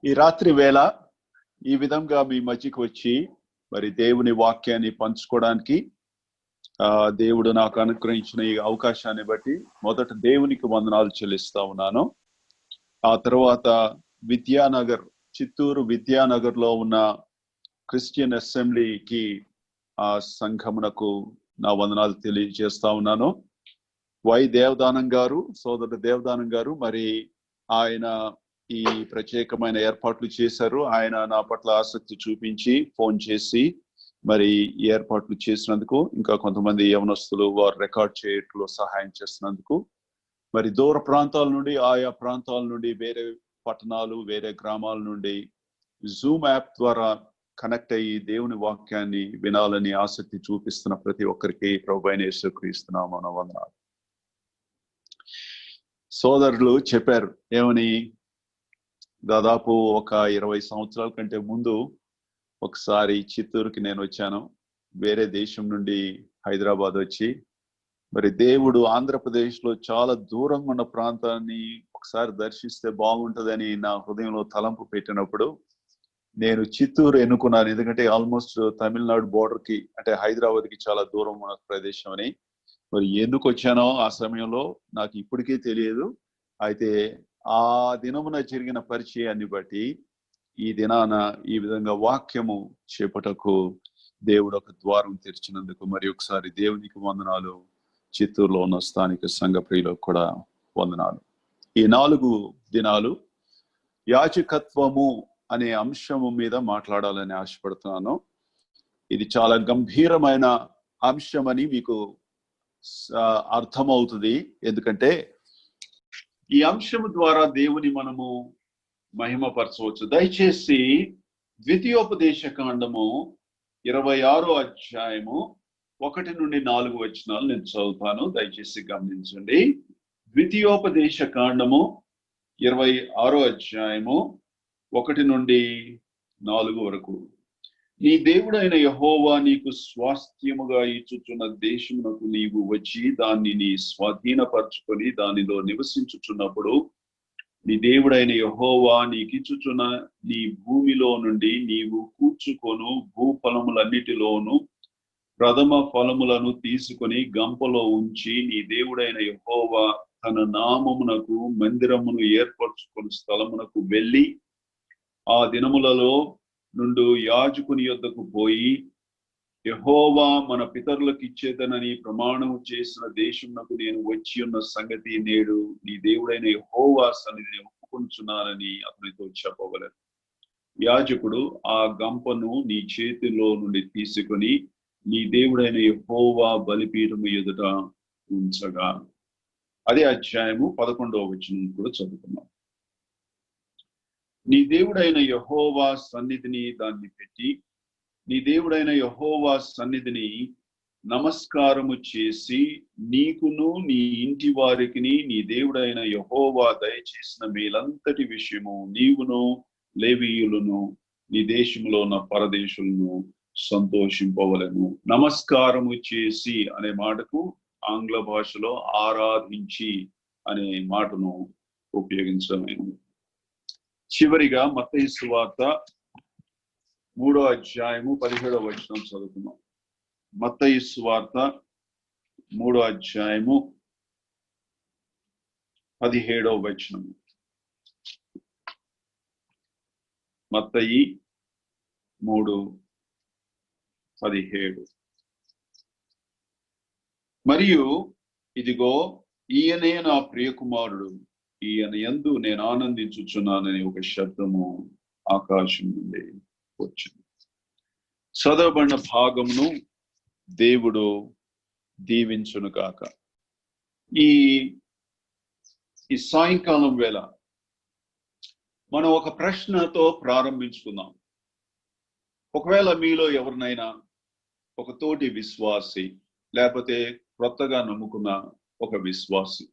ఈ రాత్రి వేళ ఈ విధంగా మీ మధ్యకి వచ్చి మరి దేవుని వాక్యాన్ని పంచుకోవడానికి దేవుడు నాకు అనుగ్రహించిన ఈ అవకాశాన్ని బట్టి మొదట దేవునికి వందనాలు చెల్లిస్తా ఉన్నాను. ఆ తర్వాత విద్యానగర్, చిత్తూరు విద్యానగర్ లో ఉన్న క్రిస్టియన్ అసెంబ్లీకి ఆ సంఘమునకు నా వందనాలు తెలియజేస్తా ఉన్నాను. వై దేవదానం గారు, సోదరుడు దేవదానం గారు, మరి ఆయన ఈ ప్రత్యేకమైన ఏర్పాట్లు చేశారు. ఆయన నా పట్ల ఆసక్తి చూపించి ఫోన్ చేసి మరి ఈ ఏర్పాట్లు చేసినందుకు, ఇంకా కొంతమంది యవనస్తులు వారు రికార్డ్ చేయట్లో సహాయం చేసినందుకు, మరి దూర ప్రాంతాల నుండి, ఆయా ప్రాంతాల నుండి, వేరే పట్టణాలు, వేరే గ్రామాల నుండి జూమ్ యాప్ ద్వారా కనెక్ట్ అయ్యి దేవుని వాక్యాన్ని వినాలని ఆసక్తి చూపిస్తున్న ప్రతి ఒక్కరికి ప్రభువైన యేసుక్రీస్తు నామమున వందనాలు. సోదరులు చెప్పారు ఏమని, దాదాపు ఒక 20 సంవత్సరాల కంటే ముందు ఒకసారి చిత్తూరుకి నేను వచ్చాను. వేరే దేశం నుండి హైదరాబాద్ వచ్చి, మరి దేవుడు ఆంధ్రప్రదేశ్ లో చాలా దూరంగా ఉన్న ప్రాంతాన్ని ఒకసారి దర్శిస్తే బాగుంటుందని నా హృదయంలో తలంపు పెట్టినప్పుడు నేను చిత్తూరు ఎన్నుకున్నాను. ఎందుకంటే ఆల్మోస్ట్ తమిళనాడు బోర్డర్ కి, అంటే హైదరాబాద్ కి చాలా దూరం ఉన్న ప్రదేశం అని. మరి ఎందుకు వచ్చానో ఆ సమయంలో నాకు ఇప్పటికీ తెలియదు. అయితే ఆ దినమున జరిగిన పరిచయాన్ని బట్టి ఈ దినాన ఈ విధంగా వాక్యము చేపటకు దేవుడు ఒక ద్వారం తెరిచినందుకు మరి ఒకసారి దేవునికి వందనాలు. చిత్తూరులో ఉన్న స్థానిక సంఘ ప్రియులకు కూడా వందనాలు. ఈ 4 దినాలు యాజకత్వము అనే అంశము మీద మాట్లాడాలని ఆశపడుతున్నాను. ఇది చాలా గంభీరమైన అంశమని మీకు అర్థమవుతుంది. ఎందుకంటే ఈ అంశము ద్వారా దేవుని మనము మహిమపరచవచ్చు. దయచేసి ద్వితీయోపదేశ కాండము 26వ అధ్యాయము 1 నుండి 4 వచనాలు నేను చదువుతాను. దయచేసి గమనించండి. ద్వితీయోపదేశ కాండము 26వ అధ్యాయము 1 నుండి 4 వరకు. నీ దేవుడైన యెహోవా నీకు స్వాస్థ్యముగా ఇచ్చుచున్న దేశమునకు నీవు వచ్చి దాన్ని నీ స్వాధీనపరచుకొని దానిలో నివసించుచున్నప్పుడు నీ దేవుడైన యెహోవా నీకిచ్చుచున్న నీ భూమిలో నుండి నీవు కూర్చుకొను భూఫలములన్నిటిలోను ప్రథమ ఫలములను తీసుకొని గంపలో ఉంచి నీ దేవుడైన యెహోవా తన నామమునకు మందిరమును ఏర్పరచుకుని స్థలమునకు వెళ్ళి ఆ దినములలో నుండి యాజకుని యొద్దకు పోయి యెహోవా మన పితరులకు ఇచ్చేదనని ప్రమాణము చేసిన దేశమునకు నేను వచ్చి ఉన్న సంగతి నేడు నీ దేవుడైన యెహోవా సన్నిధిని ఒప్పుకొనుచున్నానని అతనితో చెప్పవలెను. యాజకుడు ఆ గంపను నీ చేతిలో నుండి తీసుకొని నీ దేవుడైన యెహోవా బలిపీఠము ఎదుట ఉంచగా. అదే అధ్యాయము 11వ వచనం కూడా చదువుకున్నాం. నీ దేవుడైన యెహోవా సన్నిధిని దాన్ని పెట్టి నీ దేవుడైన యెహోవా సన్నిధిని నమస్కారము చేసి నీకును నీ ఇంటి వారికి నీ దేవుడైన యెహోవా దయచేసిన మేలంతటి విషయము నీవును లేవీయులను నీ దేశంలో ఉన్న పరదేశులను సంతోషింపవలెను. నమస్కారము చేసి అనే మాటకు ఆంగ్ల భాషలో ఆరాధించి అనే మాటను ఉపయోగించడమైనది. చివరిగా మత్తయి సువార్త 3వ అధ్యాయము 17వ వచనం చదువుకున్నాం. మత్తయి సువార్త 3వ అధ్యాయము 17వ వచనం. మత్తయి 3:17. మరియు ఇదిగో ఈయనే నా ప్రియకుమారుడు, ఈయన యందు నేను ఆనందించుచున్నానని ఒక శబ్దము ఆకాశం నుండి వచ్చింది. చదవబడిన భాగమును దేవుడు దీవించును గాక. ఈ సాయంకాలం వేళ మనం ఒక ప్రశ్నతో ప్రారంభించుకుందాం. ఒకవేళ మీలో ఎవరినైనా ఒక తోటి విశ్వాసి లేకపోతే కొత్తగా నమ్ముకున్న ఒక విశ్వాసి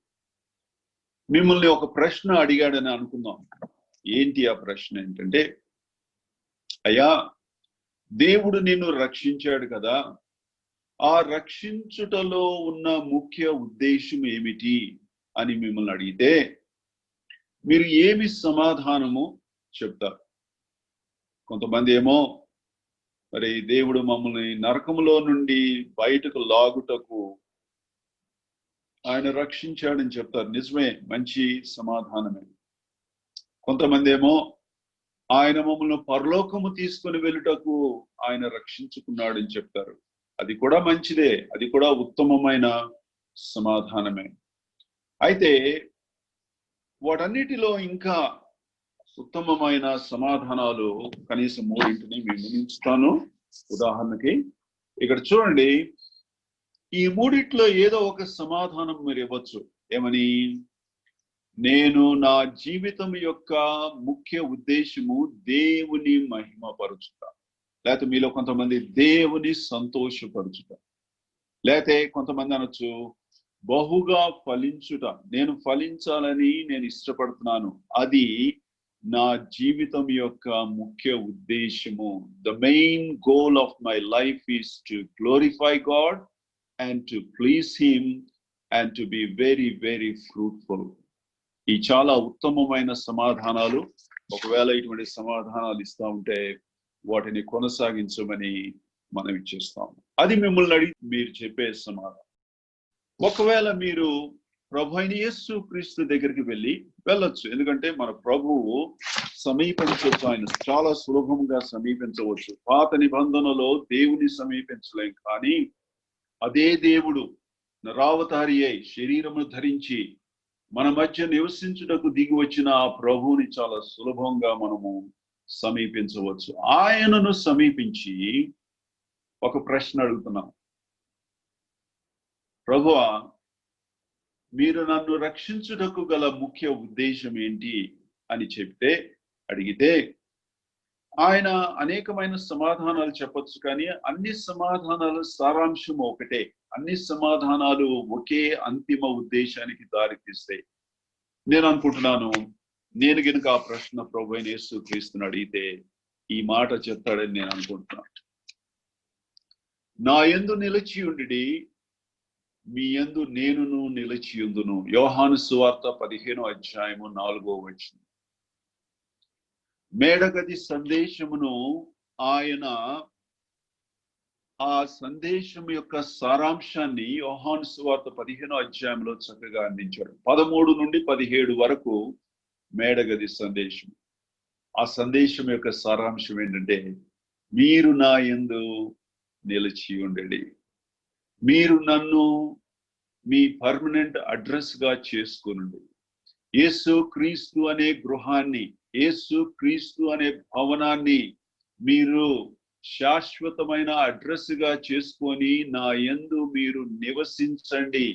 మిమ్మల్ని ఒక ప్రశ్న అడిగాడని అనుకుందాం. ఏంటి ఆ ప్రశ్న? ఏంటంటే, అయ్యా, దేవుడు నిన్ను రక్షించాడు కదా, ఆ రక్షించుటలో ఉన్న ముఖ్య ఉద్దేశం ఏమిటి అని మిమ్మల్ని అడిగితే మీరు ఏమి సమాధానము చెప్తారు. కొంతమంది ఏమో మరి దేవుడు మమ్మల్ని నరకములో నుండి బయటకు లాగుటకు ఆయన రక్షించాడని చెప్తారు. నిజమే, మంచి సమాధానమే. కొంతమంది ఏమో ఆయన మమ్మల్ని పరలోకము తీసుకొని వెళ్ళుటకు ఆయన రక్షించుకున్నాడని చెప్తారు. అది కూడా మంచిదే, అది కూడా ఉత్తమమైన సమాధానమే. అయితే వాటన్నిటిలో ఇంకా ఉత్తమమైన సమాధానాలు కనీసం 3 మేము ఉంచుతాను. ఉదాహరణకి ఇక్కడ చూడండి, ఈ 3 ఏదో ఒక సమాధానం మీరు ఇవ్వచ్చు. ఏమని? నేను నా జీవితం యొక్క ముఖ్య ఉద్దేశము దేవుని మహిమపరచుట, లేకపోతే మీలో కొంతమంది దేవుని సంతోషపరచుట, లేకపోతే కొంతమంది అనొచ్చు బహుగా ఫలించుట. నేను ఫలించాలని నేను ఇష్టపడుతున్నాను, అది నా జీవితం యొక్క ముఖ్య ఉద్దేశము. The main goal of my life is to glorify God and to please him and to be very very fruitful. ఈ చాలా ఉత్తమమైన సమాధానాలు. ఒకవేళ ఇటువంటి సమాధానాలు ఇస్తా ఉంటే వాటిని కొనసాగించమని మనం ఇచ్చేస్తాం. అది మిమ్మల్ని అడిగి మీరు చెప్పే సమాధానం. ఒకవేళ మీరు ప్రభు అయిన యేసు క్రీస్తు దగ్గరికి వెళ్ళొచ్చు. ఎందుకంటే మన ప్రభువు సమీపించవచ్చు, ఆయన చాలా సులభంగా సమీపించవచ్చు. పాత నిబంధనలో దేవుని సమీపించలేం, కానీ అదే దేవుడు నరావతారి అయి శరీరమును ధరించి మన మధ్య నివసించుటకు దిగి వచ్చిన ఆ ప్రభువుని చాలా సులభంగా మనము సమీపించవచ్చు. ఆయనను సమీపించి ఒక ప్రశ్న అడుగుతున్నాం, ప్రభువా, మీరు నన్ను రక్షించుటకు గల ముఖ్య ఉద్దేశం ఏంటి అని అడిగితే ఆయన అనేకమైన సమాధానాలు చెప్పొచ్చు. కానీ అన్ని సమాధానాల సారాంశం ఒకటే. అన్ని సమాధానాలు ఒకే అంతిమ ఉద్దేశానికి దారితీస్తాయి. నేను అనుకుంటున్నాను, నేను గనుక ఆ ప్రశ్న ప్రభు అయిన యేసు క్రీస్తుని అడిగితే ఈ మాట చెప్తాడని నేను అనుకుంటున్నాను. నా యందు నిలిచి ఉండి మీ యందు నేనును నిలిచియుందును. యోహాను సువార్త 15:4. మేడగది సందేశమును ఆయన ఆ సందేశం యొక్క సారాంశాన్ని యోహాను సువార్త 15 చక్కగా అందించాడు. 13 నుండి 17 వరకు మేడగది సందేశం. ఆ సందేశం యొక్క సారాంశం ఏంటంటే, మీరు నా యందు నిలిచి ఉండండి, మీరు నన్ను మీ పర్మనెంట్ అడ్రస్ గా చేసుకునండి. యేసు క్రీస్తు అనే గృహాన్ని, యేసు క్రీస్తు అనే భవనాన్ని మీరు శాశ్వతమైన అడ్రస్ గా చేసుకొని నా యందు మీరు నివసించండి.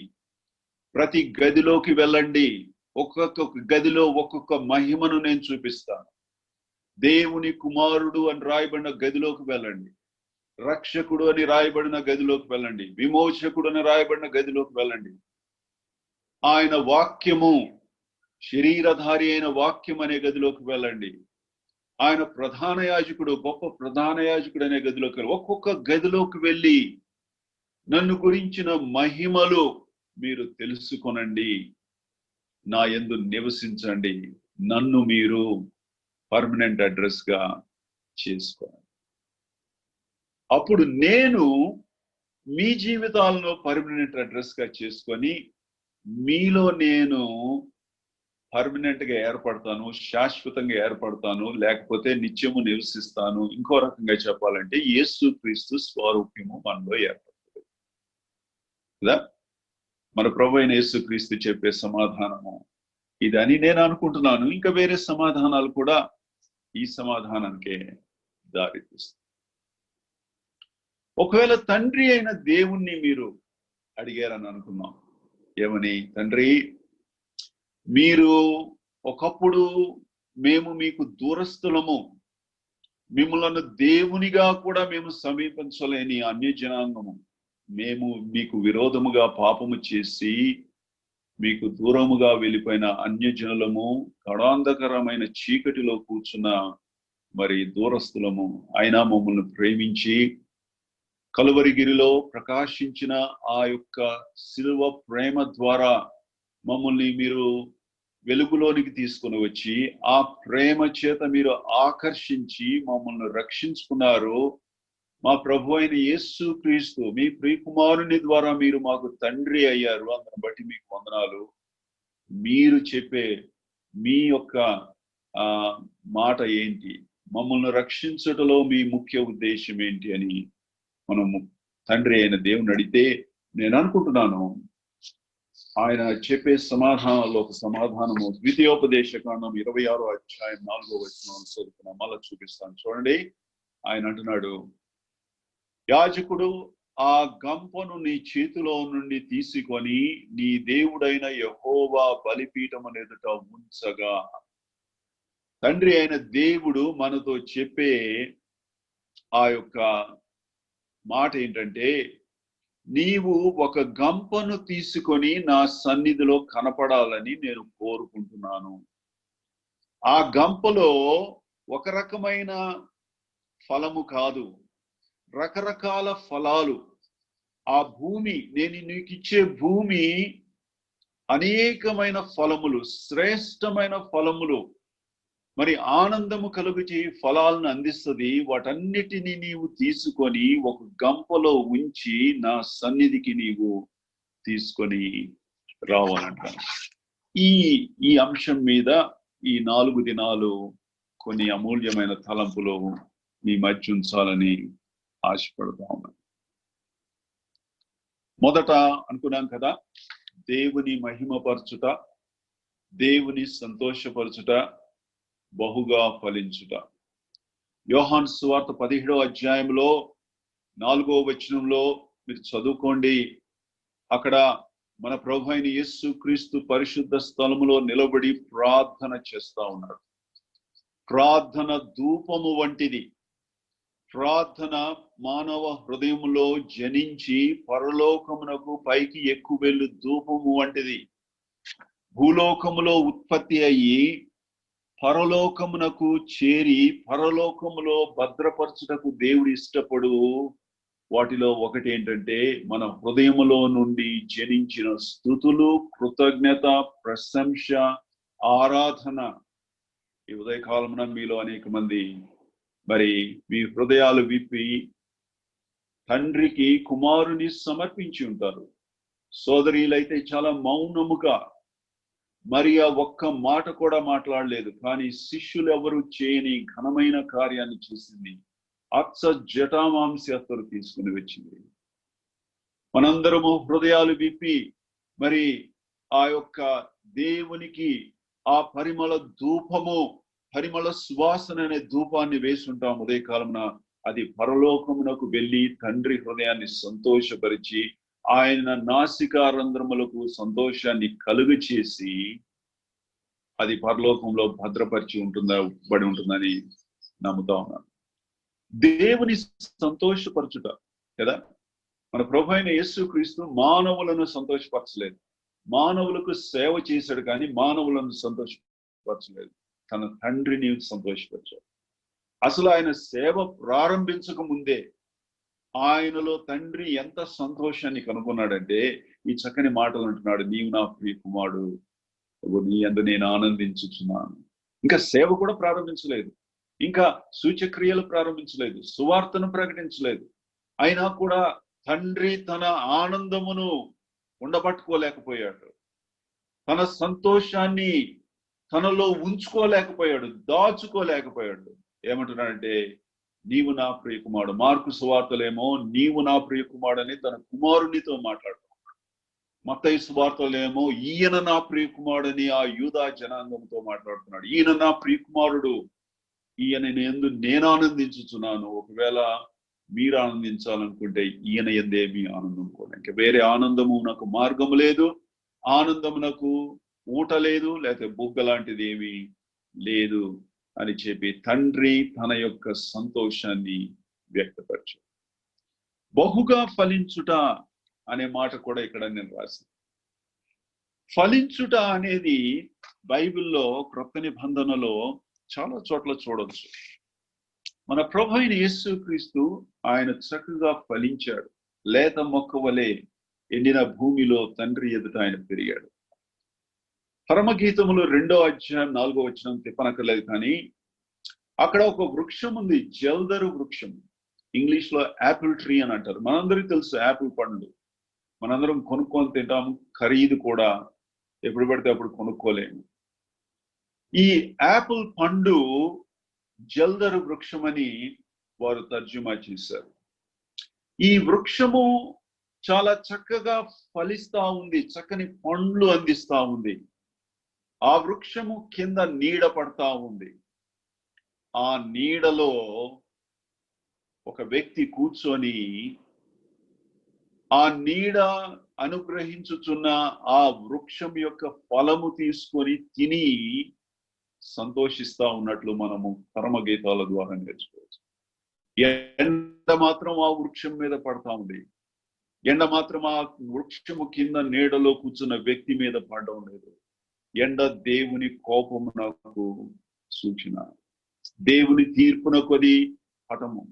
ప్రతి గదిలోకి వెళ్ళండి. ఒక్కొక్క గదిలో ఒక్కొక్క మహిమను నేను చూపిస్తాను. దేవుని కుమారుడు అని రాయబడిన గదిలోకి వెళ్ళండి, రక్షకుడు అని రాయబడిన గదిలోకి వెళ్ళండి, విమోచకుడు అని రాయబడిన గదిలోకి వెళ్ళండి. ఆయన వాక్యము, శరీరధారి అయిన వాక్యం అనే గదిలోకి వెళ్ళండి. ఆయన ప్రధాన యాజకుడు, గొప్ప ప్రధాన యాజకుడు అనే గదిలోకి వెళ్ళి ఒక్కొక్క గదిలోకి వెళ్ళి నన్ను గురించిన మహిమలు మీరు తెలుసుకొనండి, నా యందు నివసించండి, నన్ను మీరు పర్మనెంట్ అడ్రస్ గా చేసుకోండి. అప్పుడు నేను మీ జీవితాలను పర్మనెంట్ అడ్రస్ గా చేసుకొని మీలో నేను పర్మనెంట్ గా ఏర్పడతాను, శాశ్వతంగా ఏర్పడతాను, లేకపోతే నిత్యము నివసిస్తాను. ఇంకో రకంగా చెప్పాలంటే యేసు క్రీస్తు స్వరూప్యము మనలో ఏర్పడుతుంది కదా. మన ప్రభు అయిన యేసు క్రీస్తు చెప్పే సమాధానము ఇదని నేను అనుకుంటున్నాను. ఇంకా వేరే సమాధానాలు కూడా ఈ సమాధానానికే దారితీస్తాయి. ఒకవేళ తండ్రి అయిన దేవుణ్ణి మీరు అడిగారని అనుకున్నాం. ఏమని? తండ్రి, మీరు ఒకప్పుడు మేము మీకు దూరస్థులము, మిమ్మల్ని దేవునిగా కూడా మేము సమీపించలేని అన్య జనాంగము, మేము మీకు విరోధముగా పాపము చేసి మీకు దూరముగా వెళ్ళిపోయిన అన్యజనులము, కడాంధకరమైన చీకటిలో కూర్చున్న మరి దూరస్థులము. అయినా మమ్మల్ని ప్రేమించి కలువరిగిరిలో ప్రకాశించిన ఆ యొక్క శిలువ ప్రేమ ద్వారా మమ్మల్ని మీరు వెలుగులోనికి తీసుకుని వచ్చి ఆ ప్రేమ చేత మీరు ఆకర్షించి మమ్మల్ని రక్షించుకున్నారు. మా ప్రభు అయిన యేసు క్రీస్తు మీ ప్రియకుమారుని ద్వారా మీరు మాకు తండ్రి అయ్యారు. అందుని బట్టి మీకు వందనాలు. మీరు చెప్పే మీ యొక్క మాట ఏంటి, మమ్మల్ని రక్షించటంలో మీ ముఖ్య ఉద్దేశం ఏంటి అని మనము తండ్రి అయిన దేవుని అడిగితే నేను అనుకుంటున్నాను ఆయన చెప్పే సమాధానంలో ఒక సమాధానము ద్వితీయోపదేశ కాండం 26వ అధ్యాయం 4వ వచనం చదువుకున్నాం. మళ్ళా చూపిస్తాను చూడండి. ఆయన అంటున్నాడు, యాజకుడు ఆ గంపను నీ చేతిలో నుండి తీసుకొని నీ దేవుడైన యెహోవా బలిపీఠం ఎదుట ఉంచగా. తండ్రి అయిన దేవుడు మనతో చెప్పే ఆ యొక్క మాట ఏంటంటే, నీవు ఒక గంపను తీసుకొని నా సన్నిధిలో కనపడాలని నేను కోరుకుంటున్నాను. ఆ గంపలో ఒక రకమైన ఫలము కాదు, రకరకాల ఫలాలు. ఆ భూమి, నేను నీకు ఇచ్చే భూమి అనేకమైన ఫలములు, శ్రేష్టమైన ఫలములు, మరి ఆనందము కలుగుచి ఫలాలను అందిస్తుంది. వాటన్నిటినీ నీవు తీసుకొని ఒక గంపలో ఉంచి నా సన్నిధికి నీవు తీసుకొని రావాలంట. ఈ అంశం మీద ఈ 4 దినాలు కొన్ని అమూల్యమైన తలంపులు మీ మధ్య ఉంచాలని ఆశపడతా ఉన్నాను. మొదట అనుకున్నాం కదా, దేవుని మహిమపరచుట, దేవుని సంతోషపరచుట, బహుగా ఫలించుట. యోహాను సువార్త 17వ అధ్యాయంలో 4వ వచనంలో మీరు చదువుకోండి. అక్కడ మన ప్రభు అయిన యేసు క్రీస్తు పరిశుద్ధ స్థలములో నిలబడి ప్రార్థన చేస్తా ఉన్నాడు. ప్రార్థన ధూపము వంటిది. ప్రార్థన మానవ హృదయములో జనించి పరలోకమునకు పైకి ఎక్కువెళ్ళు ధూపము వంటిది. భూలోకములో ఉత్పత్తి అయ్యి పరలోకమునకు చేరి పరలోకములో భద్రపరచుటకు దేవుడు ఇష్టపడు వాటిలో ఒకటి ఏంటంటే, మన హృదయములో నుండి జనించిన స్తుతులు, కృతజ్ఞత, ప్రశంస, ఆరాధన. ఈ ఉదయకాలమున మీలో అనేక మంది మరి మీ హృదయాలు విప్పి తండ్రికి కుమారుని సమర్పించి ఉంటారు. సోదరీలైతే చాలా మౌనముగా, మరి ఆ ఒక్క మాట కూడా మాట్లాడలేదు. కానీ శిష్యులు ఎవరు చేయని ఘనమైన కార్యాన్ని చేసింది. అచ్చ జటామాంసతరు తీసుకుని వచ్చింది. మనందరము హృదయాలు విప్పి మరి ఆ యొక్క దేవునికి ఆ పరిమళ ధూపము, పరిమళ సువాసన అనే ధూపాన్ని వేసుంటాం ఉదయకాలమున. అది పరలోకమునకు వెళ్ళి తండ్రి హృదయాన్ని సంతోషపరిచి ఆయన నాసికారంధ్రములకు సంతోషాన్ని కలుగు చేసి అది పరలోకంలో భద్రపరిచి బడి ఉంటుందని నమ్ముతా ఉన్నాను. దేవుని సంతోషపరచుట కదా. మన ప్రభు అయిన యేసు క్రీస్తు మానవులను సంతోషపరచలేదు, మానవులకు సేవ చేశాడు, కానీ మానవులను సంతోషపరచలేదు. తన తండ్రిని సంతోషపరిచాడు. అసలు ఆయన సేవ ప్రారంభించక ముందే ఆయనలో తండ్రి ఎంత సంతోషాన్ని కనుగొన్నాడంటే ఈ చక్కని మాటలు అంటున్నాడు, నీవు నా ప్రియ కుమారుడు, నీ యందు నేను ఆనందించుచున్నాను. ఇంకా సేవ కూడా ప్రారంభించలేదు, ఇంకా సూచక్రియలు ప్రారంభించలేదు, సువార్తను ప్రకటించలేదు. అయినా కూడా తండ్రి తన ఆనందమును ఉండబట్టుకోలేకపోయాడు, తన సంతోషాన్ని తనలో ఉంచుకోలేకపోయాడు, దాచుకోలేకపోయాడు. ఏమంటున్నాడంటే, నీవు నా ప్రియ కుమారుడు. మార్కు సువార్తలేమో నీవు నా ప్రియ కుమారుడు అని తన కుమారునితో మాట్లాడుతున్నాడు. మత్తయి సువార్తలేమో ఈయన నా ప్రియ కుమారుడని ఆ యూదా జనాంగంతో మాట్లాడుతున్నాడు. ఈయన నా ప్రియ కుమారుడు, ఈయన యందు నేను ఆనందించుచున్నాను. ఒకవేళ మీరు ఆనందించాలనుకుంటే ఈయన యందేమీ ఆనందం కూడా, ఇంకా వేరే ఆనందము నాకు మార్గము లేదు, ఆనందమునకు ఊట లేదు, లేకపోతే బుగ్గ లాంటిది ఏమీ లేదు అని చెప్పి తండ్రి తన యొక్క సంతోషాన్ని వ్యక్తపరిచాడు. బహుగా ఫలించుట అనే మాట కూడా ఇక్కడ నేను రాశాను. ఫలించుట అనేది బైబిల్లో క్రొత్త నిబంధనలో చాలా చోట్ల చూడవచ్చు. మన ప్రభు అయిన యేసు క్రీస్తు ఆయన చక్కగా ఫలించాడు. లేత మొక్క వలె ఎండిన భూమిలో తండ్రి ఎదుట ఆయన పెరిగాడు. పరమగీతములు 2వ అధ్యాయం 4వ వచనం తిప్పనక్కర్లేదు, కానీ అక్కడ ఒక వృక్షం ఉంది, జల్దరు వృక్షం. ఇంగ్లీష్ లో యాపిల్ ట్రీ అని అంటారు. మనందరికీ తెలుసు యాపిల్ పండ్లు మనందరం కొనుక్కొని తింటాము, ఖరీదు కూడా ఎప్పుడు పడితే అప్పుడు కొనుక్కోలేము. ఈ యాపిల్ పండు జల్దరు వృక్షం అని వారు తర్జుమా చేశారు. ఈ వృక్షము చాలా చక్కగా ఫలిస్తా ఉంది, చక్కని పండ్లు అందిస్తా ఉంది. ఆ వృక్షము కింద నీడ పడతా ఉంది. ఆ నీడలో ఒక వ్యక్తి కూర్చొని ఆ నీడ అనుగ్రహించుచున్న ఆ వృక్షం యొక్క ఫలము తీసుకొని తిని సంతోషిస్తా ఉన్నట్లు మనము పరమగీతాల ద్వారా నేర్చుకోవచ్చు. ఎండ మాత్రం ఆ వృక్షం మీద పడతా ఉంది. ఎండ మాత్రం ఆ వృక్షము కింద నీడలో కూర్చున్న వ్యక్తి మీద పడడం లేదు. ఎండ దేవుని కోపమునకు సూచన, దేవుని తీర్పునకొది పటము.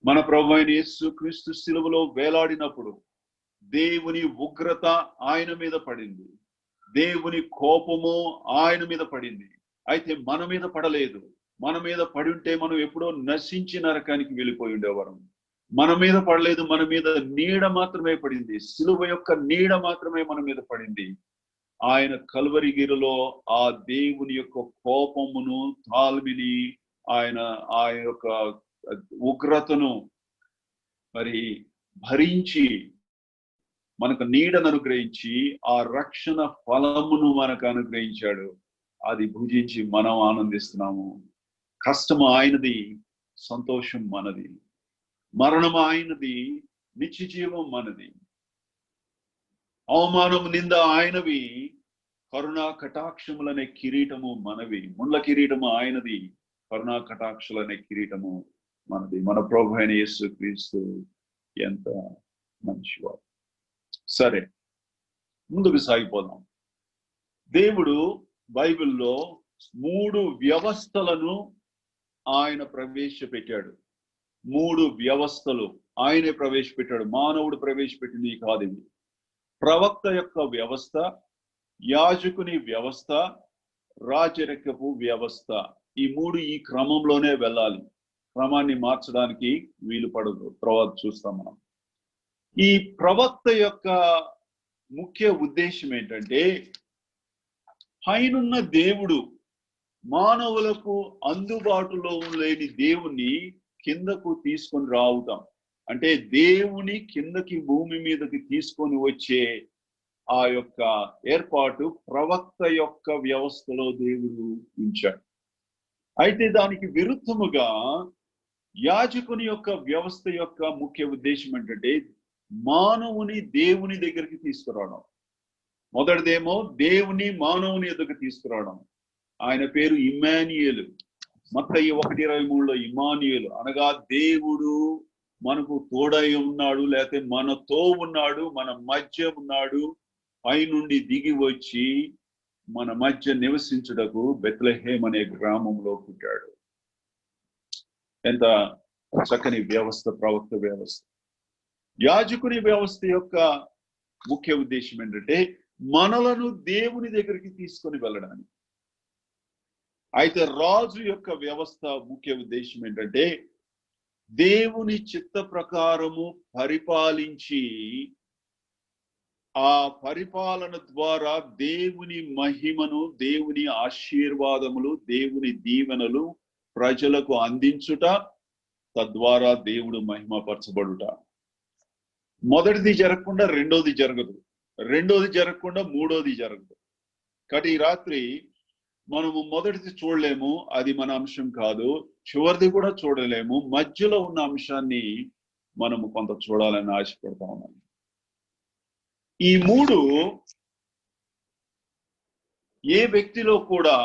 మన ప్రభువైన యేసుక్రీస్తు శిలువలో వేలాడినప్పుడు దేవుని ఉగ్రత ఆయన మీద పడింది, దేవుని కోపము ఆయన మీద పడింది. అయితే మన మీద పడలేదు. మన మీద పడి ఉంటే మనం ఎప్పుడో నశించి నరకానికి వెళ్ళిపోయి ఉండేవారం. మన మీద పడలేదు, మన మీద నీడ మాత్రమే పడింది. శిలువ యొక్క నీడ మాత్రమే మన మీద పడింది. ఆయన కల్వరిగిరిలో ఆ దేవుని యొక్క కోపమును తాల్మిని, ఆయన యొక్క ఉగ్రతను మరి భరించి మనకు నీడను అనుగ్రహించి ఆ రక్షణ ఫలమును మనకు అనుగ్రహించాడు. అది భుజించి మనం ఆనందిస్తున్నాము. కష్టము ఆయనది, సంతోషం మనది. మరణం ఆయనది, నిత్య జీవం మనది. అవమానము నింద ఆయనవి, కరుణా కటాక్షములనే కిరీటము మనవి. ముండ్ల కిరీటము ఆయనది, కరుణా కటాక్షలనే కిరీటము మనది. మన ప్రభు అయిన యేసుక్రీస్తు ఎంత మంచివాడు. సరే, ముందుకు సాగిపోదాం. దేవుడు బైబిల్లో 3 వ్యవస్థలను ఆయన ప్రవేశపెట్టాడు. 3 వ్యవస్థలు ఆయనే ప్రవేశపెట్టాడు. మానవుడు ప్రవేశపెట్టింది కాదు ఇవి. ప్రవక్త యొక్క వ్యవస్థ, యాజకుని వ్యవస్థ, రాజరికపు వ్యవస్థ. ఈ 3 ఈ క్రమంలోనే వెళ్ళాలి. క్రమాన్ని మార్చడానికి వీలు పడదు. తర్వాత చూస్తాం మనం. ఈ ప్రవక్త యొక్క ముఖ్య ఉద్దేశం ఏంటంటే, పైనున్న దేవుడు మానవులకు అందుబాటులో లేని దేవుణ్ణి కిందకు తీసుకొని రావుతాం. అంటే దేవుని కిందకి భూమి మీదకి తీసుకొని వచ్చే ఆ యొక్క ఏర్పాటు ప్రవక్త యొక్క వ్యవస్థలో దేవుడు ఉంచాడు. అయితే దానికి విరుద్ధముగా యాజకుని యొక్క వ్యవస్థ యొక్క ముఖ్య ఉద్దేశం ఏంటంటే, మానవుని దేవుని దగ్గరికి తీసుకురావడం. మొదటిదేమో దేవుని మానవుని ఎదుగు తీసుకురావడం. ఆయన పేరు ఇమ్మాన్యుయేలు. మత్తయి 1:23లో ఇమ్మాన్యుయేలు అనగా దేవుడు మనకు తోడై ఉన్నాడు, లేకపోతే మనతో ఉన్నాడు, మన మధ్య ఉన్నాడు. పైనుండి దిగి వచ్చి మన మధ్య నివసించుటకు బెత్లెహేమ్ అనే గ్రామంలో పుట్టాడు. ఎంత చక్కని వ్యవస్థ ప్రవక్త వ్యవస్థ. యాజకుని వ్యవస్థ యొక్క ముఖ్య ఉద్దేశం ఏంటంటే, మనలను దేవుని దగ్గరికి తీసుకొని వెళ్ళడానికి. అయితే రాజు యొక్క వ్యవస్థ ముఖ్య ఉద్దేశం ఏంటంటే, దేవుని చిత్త ప్రకారము పరిపాలించి ఆ పరిపాలన ద్వారా దేవుని మహిమను, దేవుని ఆశీర్వాదములు, దేవుని దీవెనలు ప్రజలకు అందించుట, తద్వారా దేవుడు మహిమపరచబడుట. మొదటిది జరగకుండా రెండోది జరగదు, రెండోది జరగకుండా మూడోది జరగదు. కాబట్టి ఈ రాత్రి మనము మొదటిది చూడలేము, అది మన అంశం కాదు. చివరిది కూడా చూడలేము. మధ్యలో ఉన్న అంశాన్ని మనము కొంత చూడాలని ఆశపడతా ఉన్నాము. ఈ 3 ఏ వ్యక్తిలో కూడా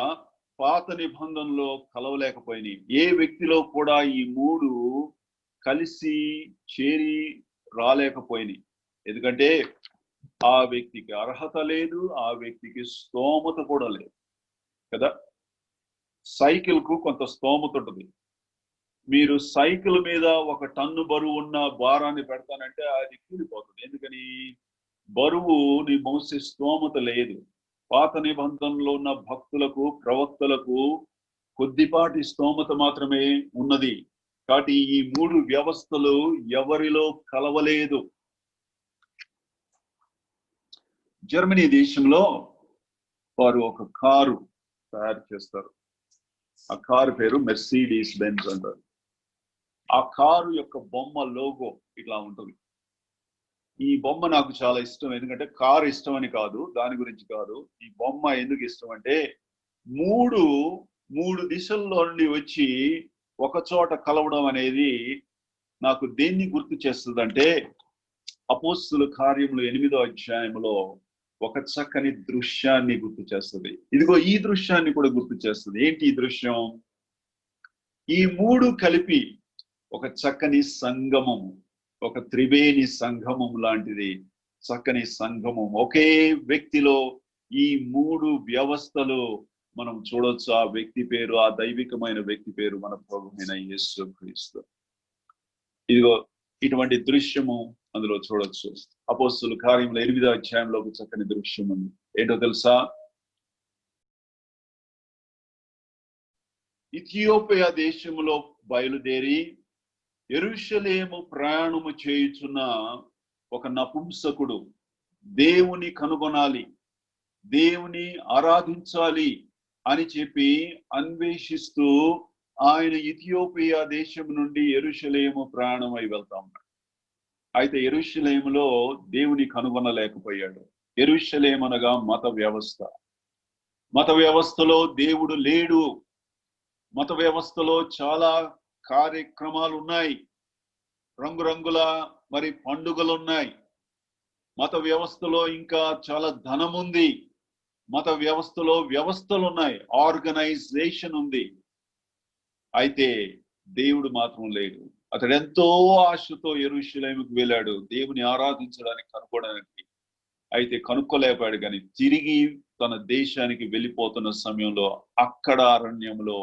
పాత నిబంధనలో కలవలేకపోయినాయి. ఏ వ్యక్తిలో కూడా ఈ 3 కలిసి చేరి రాలేకపోయినాయి. ఎందుకంటే ఆ వ్యక్తికి అర్హత లేదు, ఆ వ్యక్తికి స్తోమత కూడా లేదు కదా. సైకిల్ కు కొంత స్తోమత ఉంటుంది. మీరు సైకిల్ మీద 1 టన్ను బరువు ఉన్న భారాన్ని పెడతానంటే అది కూలిపోతుంది. ఎందుకని? బరువు నీ మోసే స్తోమత లేదు. పాత నిబంధనలో ఉన్న భక్తులకు, ప్రవక్తలకు కొద్దిపాటి స్తోమత మాత్రమే ఉన్నది. కాబట్టి ఈ 3 వ్యవస్థలు ఎవరిలో కలవలేదు. జర్మనీ దేశంలో వారు ఒక కారు తయారు చేస్తారు. ఆ కారు పేరు మెర్సిడీస్ బెంజ్ అంటారు. ఆ కారు యొక్క బొమ్మ, లోగో ఇట్లా ఉంటుంది. ఈ బొమ్మ నాకు చాలా ఇష్టం. ఎందుకంటే కారు ఇష్టం అని కాదు, దాని గురించి కాదు. ఈ బొమ్మ ఎందుకు ఇష్టం అంటే, మూడు దిశల్లో నుండి వచ్చి ఒక చోట కలవడం అనేది నాకు దేన్ని గుర్తు చేస్తుంది అంటే, అపోస్తుల కార్యములు 8వ అధ్యాయంలో ఒక చక్కని దృశ్యాన్ని గుర్తు చేస్తుంది. ఇదిగో ఈ దృశ్యాన్ని కూడా గుర్తు చేస్తుంది. ఏంటి ఈ దృశ్యం? ఈ 3 కలిపి ఒక చక్కని సంగమం, ఒక త్రివేణి సంగమం లాంటిది. చక్కని సంగమం. ఒకే వ్యక్తిలో ఈ 3 వ్యవస్థలు మనం చూడొచ్చు. ఆ వ్యక్తి పేరు, ఆ దైవికమైన వ్యక్తి పేరు మన ప్రభువైన యేసుక్రీస్తు. ఇదిగో ఇటువంటి దృశ్యము అందులో చూడొచ్చు. అపోస్తుల కార్యములు 8వ అధ్యాయంలో ఒక చక్కని దృశ్యం ఉంది. ఏంటో తెలుసా? ఇథియోపియా దేశంలో బయలుదేరి యెరూషలేము ప్రయాణము చేయుచున్న ఒక నపుంసకుడు దేవుని కనుగొనాలి, దేవుని ఆరాధించాలి అని చెప్పి అన్వేషిస్తూ ఆయన ఇథియోపియా దేశం నుండి యెరూషలేము ప్రయాణమై వెళ్తా ఉన్నాడు. అయితే యెరూషలేములో దేవుని కనుగొనలేకపోయాడు. యెరూషలేము అనగా మత వ్యవస్థ. మత వ్యవస్థలో దేవుడు లేడు. మత వ్యవస్థలో చాలా కార్యక్రమాలు ఉన్నాయి, రంగురంగుల పండుగలు ఉన్నాయి. మత వ్యవస్థలో ఇంకా చాలా ధనం ఉంది. మత వ్యవస్థలో వ్యవస్థలు ఉన్నాయి, ఆర్గనైజేషన్ ఉంది. అయితే దేవుడు మాత్రం లేడు. అతడు ఎంతో ఆశతో యెరూషలేముకు వెళ్ళాడు, దేవుని ఆరాధించడానికి, కనుక్కోవడానికి. అయితే కనుక్కోలేపాడు. కానీ తిరిగి తన దేశానికి వెళ్ళిపోతున్న సమయంలో అక్కడ అరణ్యంలో,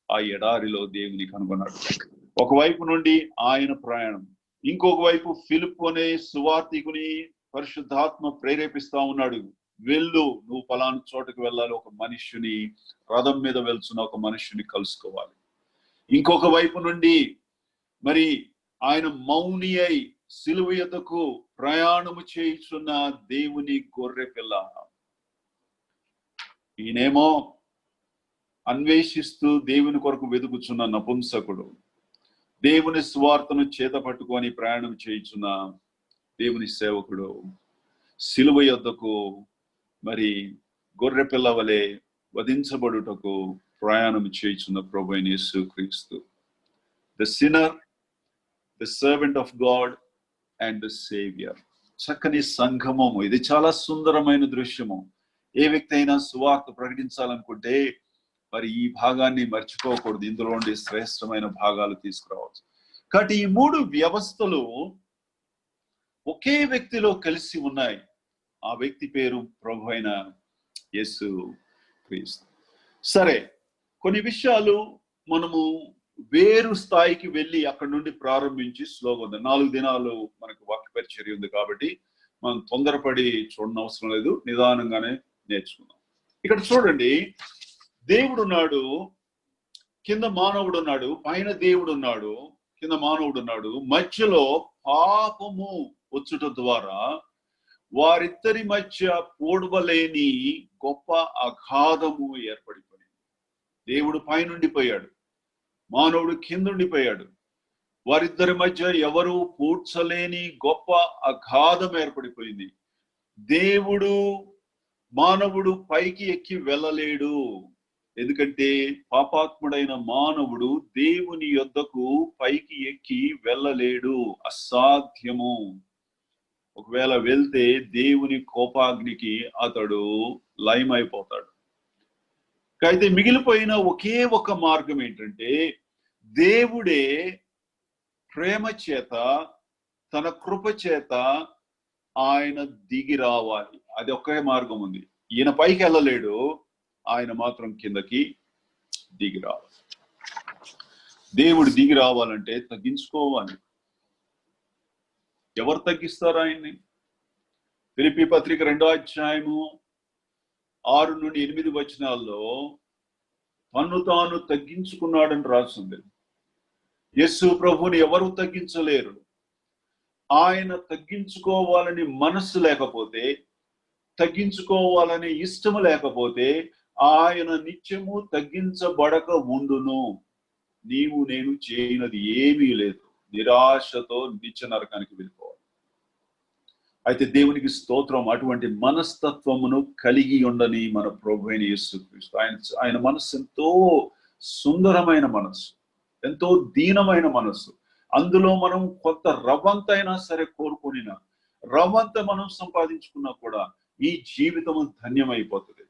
ఆ ఎడారిలో దేవుని కనుగొన్నాడు. ఒకవైపు నుండి ఆయన ప్రయాణం, ఇంకొక వైపు ఫిలిప్పు అనే సువార్తికుని పరిశుద్ధాత్మ ప్రేరేపిస్తా ఉన్నాడు. వెళ్ళు, నువ్వు ఫలానా చోటకు వెళ్ళాలి, ఒక మనుష్యుని, రథం మీద వెళ్తున్న ఒక మనుష్యుని కలుసుకోవాలి. ఇంకొక వైపు నుండి ఆయన మౌని అయి సిలువ యొద్దకు ప్రయాణము చేయుచున్న దేవుని గొర్రె పిల్ల. ఈయనేమో అన్వేషిస్తూ దేవుని కొరకు వెతుకుచున్న నపుంసకుడు, దేవుని స్వార్థను చేత పట్టుకొని ప్రయాణం చేయుచున్న దేవుని సేవకుడు, సిలువ యొద్దకు గొర్రె పిల్ల వలె వధించబడుటకు ప్రయాణం చేయుచున్న ప్రభువైన యేసుక్రీస్తు. The sinner, the servant of God and the saviour. చక్కని సంగమము. ఇది చాలా సుందరమైన దృశ్యము. ఏ వ్యక్తి అయినా సువార్త ప్రకటించాలనుకుంటే ఈ భాగాన్ని మర్చిపోకూడదు. ఇందులో ఉండి శ్రేష్టమైన భాగాలు తీసుకురావచ్చు. కాబట్టి ఈ 3 వ్యవస్థలు ఒకే వ్యక్తిలో కలిసి ఉన్నాయి. ఆ వ్యక్తి పేరు ప్రభువైన యేసుక్రీస్తు. సరే, కొన్ని విషయాలు మనము వేరు స్థాయికి వెళ్ళి అక్కడి నుండి ప్రారంభించి స్లోగా ఉంది. 4 దినాలు మనకు వాక్య పరిచర్య ఉంది కాబట్టి మనం తొందరపడి చూడనవసరం లేదు, నిదానంగానే నేర్చుకుందాం. ఇక్కడ చూడండి, దేవుడు ఉన్నాడు, కింద మానవుడు ఉన్నాడు. పైన దేవుడు ఉన్నాడు, కింద మానవుడు ఉన్నాడు. మధ్యలో పాపము వచ్చుట ద్వారా వారిద్దరి మధ్య పోడ్వలేని గొప్ప అగాధము ఏర్పడిపోయింది. దేవుడు పైనుండిపోయాడు, మానవుడు కిందుండిపోయాడు. వారిద్దరి మధ్య ఎవరు పూడ్చలేని గొప్ప అగాధం ఏర్పడిపోయింది. మానవుడు పైకి ఎక్కి వెళ్ళలేడు. ఎందుకంటే పాపాత్ముడైన మానవుడు దేవుని యొద్దకు పైకి ఎక్కి వెళ్ళలేడు, అసాధ్యము. ఒకవేళ వెళ్తే దేవుని కోపాగ్నికి అతడు లయమైపోతాడు. అయితే మిగిలిపోయిన ఒకే ఒక మార్గం ఏంటంటే, దేవుడే ప్రేమ చేత, తన కృప చేత ఆయన దిగి రావాలి. అది ఒకే మార్గం ఉంది. ఈయన పైకి వెళ్ళలేడు, ఆయన మాత్రం కిందకి దిగి రావాలి. దేవుడు దిగి రావాలంటే తగ్గించుకోవాలి. ఎవరు తగ్గిస్తారు ఆయన్ని? ఫిలిప్పీ పత్రిక 2వ అధ్యాయము 6-8 వచనాల్లో తన్ను తాను తగ్గించుకున్నాడని రాసింది. యేసు ప్రభువుని ఎవరు తగ్గించలేరు. ఆయన తగ్గించుకోవాలని మనస్సు లేకపోతే, తగ్గించుకోవాలని ఇష్టము లేకపోతే ఆయన నిత్యము తగ్గించబడక ఉండును. నీవు నేను చేయనది ఏమీ లేదు. నిరాశతో నిత్య నరకానికి వెళ్ళిపోవాలి. అయితే దేవునికి స్తోత్రం, అటువంటి మనస్తత్వమును కలిగి ఉండని మన ప్రభు అయిన యేసుక్రీస్తు. ఆయన మనస్సు ఎంతో సుందరమైన మనస్సు, ఎంతో దీనమైన మనస్సు. అందులో మనం కొంత రవ్వంతైనా సరే కోరుకునినా, రవ్వంత మనం సంపాదించుకున్నా కూడా ఈ జీవితము ధన్యమైపోతుంది.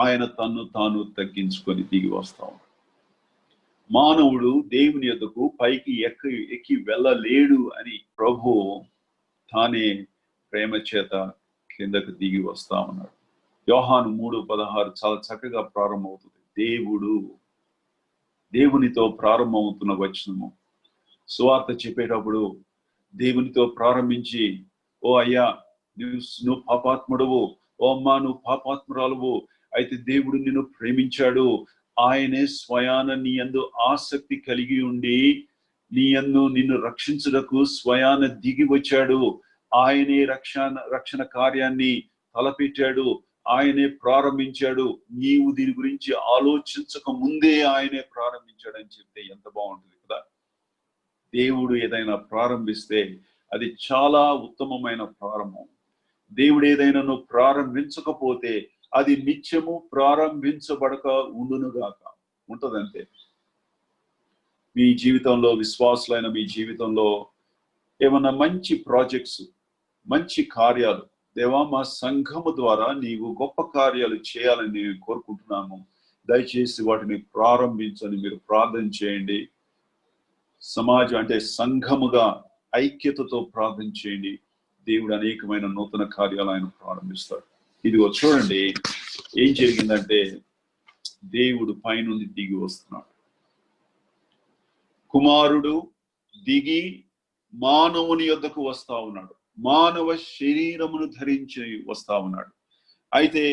ఆయన తన్ను తాను తగ్గించుకొని దిగి వస్తాం. మానవుడు దేవుని యొద్దకు పైకి ఎక్కి వెళ్ళలేడు అని ప్రభు తానే ప్రేమ చేత కిందకు దిగి వస్తా ఉన్నాడు. యోహాను 3:16 చాలా చక్కగా ప్రారంభమవుతుంది. దేవునితో ప్రారంభమవుతున్న వచనము. సువార్త చెప్పేటప్పుడు దేవునితో ప్రారంభించి, ఓ అయ్యా నువ్వు పాపాత్ముడవు, ఓ అమ్మా నువ్వు పాపాత్మురాలువు, అయితే దేవుడు నిన్ను ప్రేమించాడు. ఆయనే స్వయాన నీ యందు ఆసక్తి కలిగి ఉండి నిన్ను రక్షించుటకు స్వయాన దిగి వచ్చాడు. ఆయనే రక్షణ కార్యాన్ని తలపెట్టాడు, ఆయనే ప్రారంభించాడు. నీవు దీని గురించి ఆలోచించక ముందే ఆయనే ప్రారంభించాడని చెప్తే ఎంత బాగుంటుంది కదా. దేవుడు ఏదైనా ప్రారంభిస్తే అది చాలా ఉత్తమమైన ప్రారంభం. దేవుడు ఏదైనా నువ్వు ప్రారంభించకపోతే అది నిత్యము ప్రారంభించబడక ఉండునుగాక ఉంటదంతే. మీ జీవితంలో, విశ్వాసులైన మీ జీవితంలో ఏమన్నా మంచి ప్రాజెక్ట్స్, మంచి కార్యాలు, దేవా మా సంఘము ద్వారా నీవు గొప్ప కార్యాలు చేయాలని నేను కోరుకుంటున్నాము, దయచేసి వాటిని ప్రారంభించని మీరు ప్రార్థన చేయండి. సమాజం అంటే సంఘముగా ఐక్యతతో ప్రార్థన చేయండి. దేవుడు అనేకమైన నూతన కార్యాలు ఆయన ప్రారంభిస్తాడు. ఇదిగో చూడండి ఏం జరిగిందంటే, దేవుడు పైనుండి దిగి వస్తున్నాడు. కుమారుడు దిగి మానవుని యొద్దకు వస్తా ఉన్నాడు. మానవ శరీరమును ధరించి వస్తా ఉన్నాడు. అయితే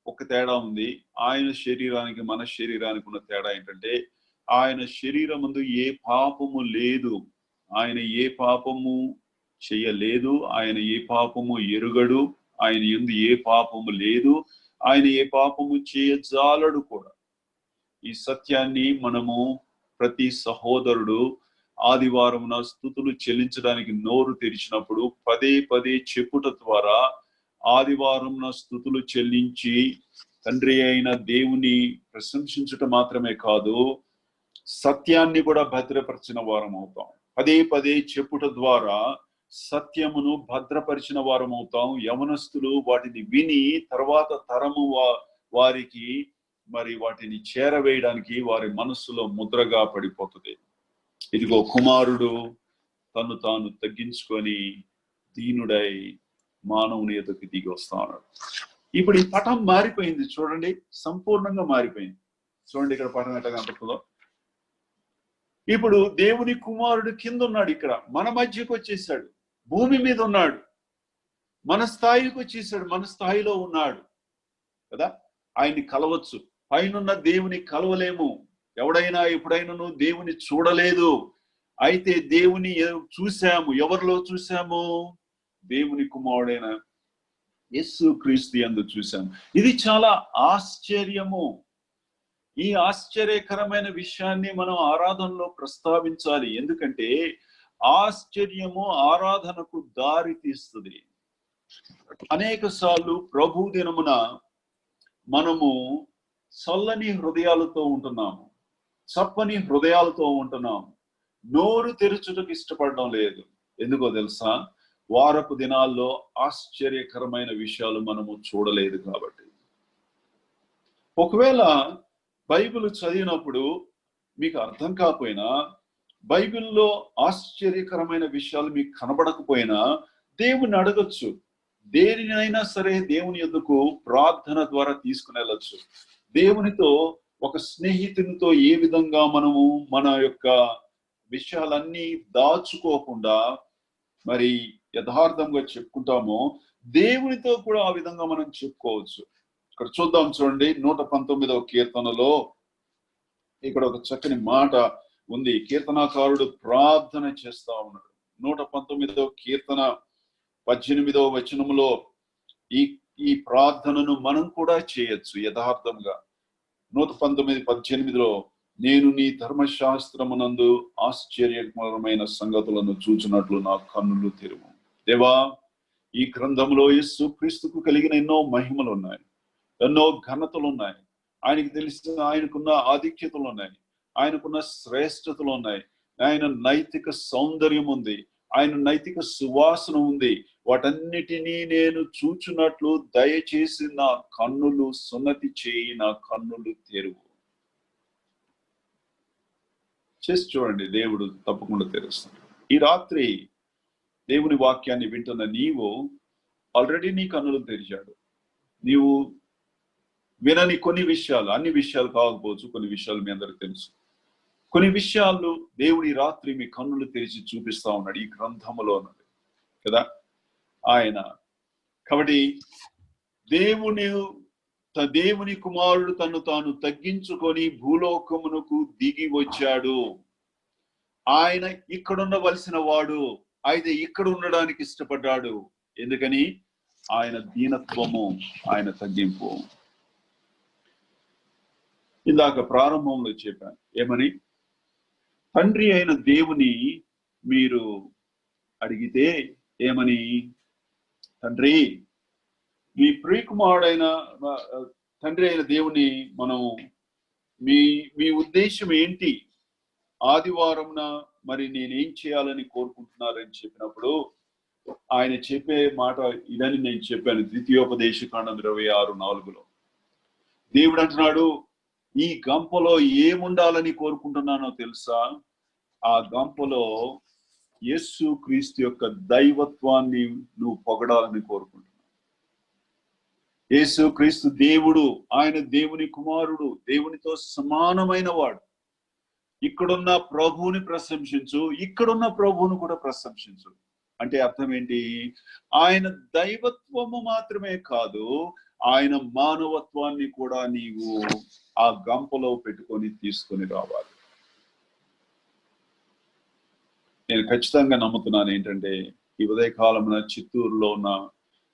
ఒక తేడా ఉంది. ఆయన శరీరానికి మన శరీరానికి ఉన్న తేడా ఏంటంటే, ఆయన శరీరం ముందు ఏ పాపము లేదు. ఆయన ఏ పాపము చేయలేదు. ఆయన ఏ పాపము ఎరుగడు. ఆయన యందు ఏ పాపము లేదు. ఆయన ఏ పాపము చేయజాలడు కూడా. ఈ సత్యాన్ని మనము ప్రతి సహోదరుడు ఆదివారమున స్తుతులు చెల్లించడానికి నోరు తెరిచినప్పుడు పదే పదే చెప్పుట ద్వారా ఆదివారమున స్తుతులు చెల్లించి తండ్రి అయిన దేవుని ప్రశంసించుట మాత్రమే కాదు, సత్యాన్ని కూడా భద్రపరిచిన వారం అవుతాం. పదే పదే చెప్పుట ద్వారా సత్యమును భద్రపరిచిన వారం అవుతాం. యవనస్తులు వాటిని విని తర్వాత తరము వారికి మరి వాటిని చేరవేయడానికి వారి మనస్సులో ముద్రగా పడిపోతుంది. ఇదిగో కుమారుడు తను తాను తగ్గించుకొని దీనుడై మానవుని ఎదుగుకి దిగి వస్తా ఉన్నాడు. ఇప్పుడు ఈ పటం మారిపోయింది చూడండి, సంపూర్ణంగా మారిపోయింది. చూడండి ఇక్కడ పటం ఎట్లా కనపడుతుందో. ఇప్పుడు దేవుని కుమారుడు కింద ఉన్నాడు, ఇక్కడ మన మధ్యకు వచ్చేసాడు, భూమి మీద ఉన్నాడు, మన స్థాయికి వచ్చేసాడు, మన స్థాయిలో ఉన్నాడు కదా. ఆయన్ని కలవచ్చు, పైనున్న దేవుని కలవలేము. ఎవడైనా ఎప్పుడైనా దేవుని చూడలేదు. అయితే దేవుని చూసాము. ఎవరిలో చూసాము? దేవుని కుమారుడైన యేసుక్రీస్తు యందు చూసాము. ఇది చాలా ఆశ్చర్యము. ఈ ఆశ్చర్యకరమైన విషయాన్ని మనం ఆరాధనలో ప్రస్తావించాలి. ఎందుకంటే ఆశ్చర్యము ఆరాధనకు దారి తీస్తుంది. అనేక సార్లు ప్రభు దినమున మనము చల్లని హృదయాలతో ఉంటున్నాము, చప్పని హృదయాలతో ఉంటున్నాము. నోరు తెరుచుటకు ఇష్టపడడం లేదు. ఎందుకో తెలుసా? వారపు దినాల్లో ఆశ్చర్యకరమైన విషయాలు మనము చూడలేదు కాబట్టి. ఒకవేళ బైబిల్ చదివినప్పుడు మీకు అర్థం కాకపోయినా, బైబిల్లో ఆశ్చర్యకరమైన విషయాలు మీకు కనబడకపోయినా దేవుని అడగచ్చు. దేనినైనా సరే దేవుని యొద్దకు ప్రార్థన ద్వారా తీసుకుని వెళ్ళచ్చు. దేవునితో ఒక స్నేహితునితో ఏ విధంగా మనము మన యొక్క విషయాలన్నీ దాచుకోకుండా మరి యథార్థంగా చెప్పుకుంటామో, దేవునితో కూడా ఆ విధంగా మనం చెప్పుకోవచ్చు. ఇక్కడ చూద్దాం చూడండి, 119వ కీర్తనలో ఇక్కడ ఒక చక్కని మాట ఉంది. కీర్తనాకారుడు ప్రార్థన చేస్తా ఉన్నాడు. 119వ కీర్తన 18వ వచనములో ఈ ప్రార్థనను మనం కూడా చేయొచ్చు యథార్థంగా. 119:18 నేను నీ ధర్మశాస్త్రమునందు ఆశ్చర్యకరమైన సంగతులను చూచినట్లు నా కన్నులు తెరువు. దేవా, ఈ గ్రంథంలో యేసు క్రీస్తుకు కలిగిన ఎన్నో మహిమలు ఉన్నాయి, ఎన్నో ఘనతలు ఉన్నాయి, ఆయనకు తెలిసిన ఆయనకున్న ఆధిక్యతలు ఉన్నాయి, ఆయనకున్న శ్రేష్టతలు ఉన్నాయి, ఆయన నైతిక సౌందర్యం ఉంది, ఆయన నైతిక సువాసన ఉంది. వాటన్నిటినీ నేను చూచున్నట్లు దయచేసి నా కన్నులు సున్నతి చేయి, నా కన్నులు తెరువు. చేసి చూడండి, దేవుడు తప్పకుండా తెరుస్తాడు. ఈ రాత్రి దేవుని వాక్యాన్ని వింటున్న నీవు ఆల్రెడీ నీ కన్నులు తెరిచాడు. నీవు వినని కొన్ని విషయాలు, అన్ని విషయాలు కాకపోవచ్చు, కొన్ని విషయాలు మీ అందరికి తెలుసు. కొన్ని విషయాలు దేవుడి రాత్రి మీ కన్నులు తెరిచి చూపిస్తా ఉన్నాడు ఈ గ్రంథములో ఉన్నది కదా ఆయన. కాబట్టి దేవుని కుమారుడు తను తాను తగ్గించుకొని భూలోకమునకు దిగి వచ్చాడు. ఆయన ఇక్కడ ఉండవలసిన వాడు, అయితే ఇక్కడ ఉండడానికి ఇష్టపడ్డాడు. ఎందుకని? ఆయన దీనత్వము, ఆయన తగ్గింపు. ఇందాక ప్రారంభంలో చెప్పాను ఏమని, తండ్రి అయిన దేవుని మీరు అడిగితే ఏమని, తండ్రి మీ ప్రియకుమారుడైన తండ్రి అయిన దేవుని మనం మీ ఉద్దేశం ఏంటి, ఆదివారంన మరి నేనేం చేయాలని కోరుకుంటున్నారని చెప్పినప్పుడు ఆయన చెప్పే మాట ఇదని నేను చెప్పాను. ద్వితీయోపదేశకాండం 26:4 దేవుడు అంటున్నాడు, ఈ గంపలో ఏముండాలని కోరుకుంటున్నానో తెలుసా? ఆ గంపలో యేసు క్రీస్తు యొక్క దైవత్వాన్ని నువ్వు పొగడాలని కోరుకుంటున్నావు. యేసు క్రీస్తు దేవుడు, ఆయన దేవుని కుమారుడు, దేవునితో సమానమైన వాడు. ఇక్కడున్న ప్రభువుని ప్రశంసించు, ఇక్కడున్న ప్రభువును కూడా ప్రశంసించు. అంటే అర్థం ఏంటి? ఆయన దైవత్వము మాత్రమే కాదు, ఆయన మానవత్వాన్ని కూడా నీవు ఆ గంపలో పెట్టుకొని తీసుకొని రావాలి. నేను ఖచ్చితంగా నమ్ముతున్నాను ఏంటంటే, ఈ ఉదయకాలంలో చిత్తూరులో ఉన్న,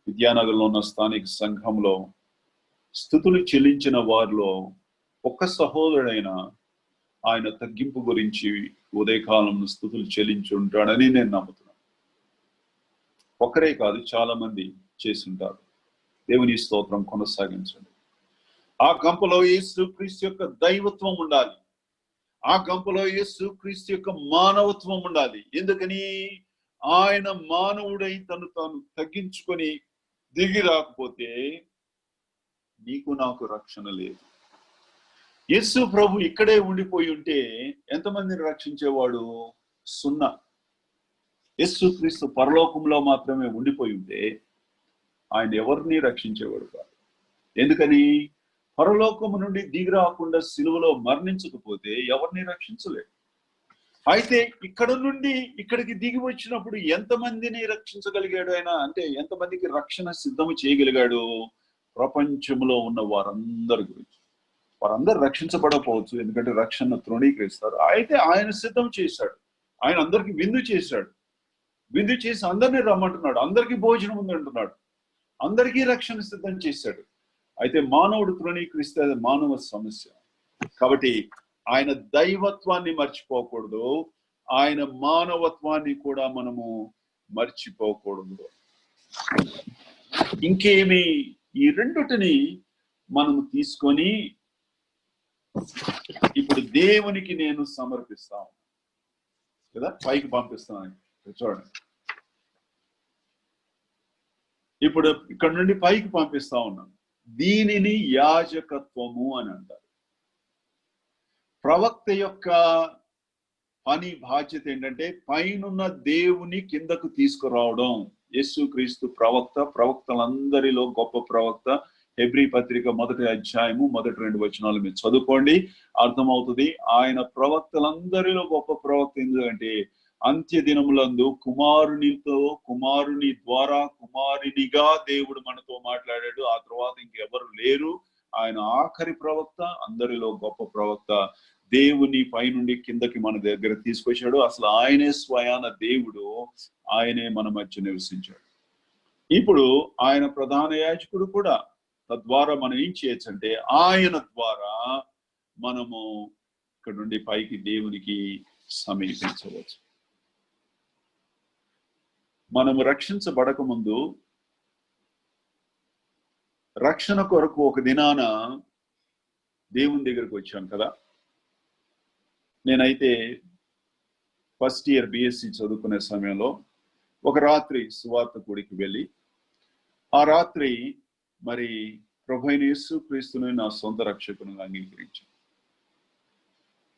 విద్యానగర్లో ఉన్న స్థానిక సంఘంలో స్తుతులు చెల్లించిన వారిలో ఒక్క సహోదరుడైన ఆయన తగ్గింపు గురించి ఉదయకాలంలో స్తుతులు చెల్లించి ఉంటాడని నేను నమ్ముతున్నాను. ఒక్కరే కాదు, చాలా మంది చేసి ఉంటారు. దేవుని స్తోత్రం కొనసాగించండి. ఆ గంపలో యేసు క్రీస్తు యొక్క దైవత్వం ఉండాలి, ఆ గంపలో యేసు క్రీస్తు యొక్క మానవత్వం ఉండాలి. ఎందుకని? ఆయన మానవుడై తను తాను తగ్గించుకొని దిగి రాకపోతే నీకు నాకు రక్షణ లేదు. యేసు ప్రభు ఇక్కడే ఉండిపోయి ఉంటే ఎంతమందిని రక్షించేవాడు? 0. యేసు క్రీస్తు పరలోకంలో మాత్రమే ఉండిపోయి ఉంటే ఆయన ఎవరిని రక్షించేవాడు కాదు. ఎందుకని? పరలోకము నుండి దిగి రాకుండా సిలువలో మరణించకపోతే ఎవరిని రక్షించలేడు. అయితే ఇక్కడ నుండి ఇక్కడికి దిగి వచ్చినప్పుడు ఎంతమందిని రక్షించగలిగాడు ఆయన? అంటే ఎంతమందికి రక్షణ సిద్ధము చేయగలిగాడు? ప్రపంచంలో ఉన్న వారందరి గురించి. వారందరూ రక్షించబడకపోవచ్చు, ఎందుకంటే రక్షణ తృణీకరిస్తారు. అయితే ఆయన సిద్ధం చేశాడు. ఆయన అందరికి విందు చేశాడు. విందు చేసి అందరినీ రమ్మంటున్నాడు, అందరికీ భోజనం ఉంది అంటున్నాడు, అందరికీ రక్షణ సిద్ధం చేశాడు. అయితే మానవుడు తృణీకరిస్తే అది మానవ సమస్య. కాబట్టి ఆయన దైవత్వాన్ని మర్చిపోకూడదు, ఆయన మానవత్వాన్ని కూడా మనము మర్చిపోకూడదు. ఇంకేమి, ఈ రెండుటిని మనము తీసుకొని ఇప్పుడు దేవునికి నేను సమర్పిస్తాను కదా, పైకి పంపిస్తాను. చూడండి, ఇప్పుడు ఇక్కడ నుండి పైకి పంపిస్తా ఉన్నాను. దీనిని యాజకత్వము అని అంటారు. ప్రవక్త యొక్క పని బాధ్యత ఏంటంటే పైనున్న దేవుని కిందకు తీసుకురావడం. యేసు క్రీస్తు ప్రవక్త, ప్రవక్తలందరిలో గొప్ప ప్రవక్త. హెబ్రీ పత్రిక 1వ అధ్యాయము 1-2 వచనాలు మీరు చదువుకోండి, అర్థమవుతుంది. ఆయన ప్రవక్తలందరిలో గొప్ప ప్రవక్త. ఎందుకంటే అంత్య దినములందు కుమారుని ద్వారా కుమారునిగా దేవుడు మనతో మాట్లాడాడు. ఆ తర్వాత ఇంకెవరు లేరు. ఆయన ఆఖరి ప్రవక్త, అందరిలో గొప్ప ప్రవక్త. దేవుని పైనుండి కిందకి మన దగ్గర తీసుకొచ్చాడు. అసలు ఆయనే స్వయాన దేవుడు, ఆయనే మన మధ్య నివసించాడు. ఇప్పుడు ఆయన ప్రధాన యాజకుడు కూడా. తద్వారా మనం ఏం చేయొచ్చు అంటే ఆయన ద్వారా మనము ఇక్కడ నుండి పైకి దేవునికి సమీపించవచ్చు. మనము రక్షించబడక ముందు రక్షణ కొరకు ఒక దినాన దేవుని దగ్గరకు వచ్చాం కదా. నేనైతే ఫస్ట్ ఇయర్ బిఎస్సి చదువుకునే సమయంలో ఒక రాత్రి సువార్త కూడికి వెళ్ళి ఆ రాత్రి మరి ప్రభువైన యేసుక్రీస్తుని నా సొంత రక్షకునిగా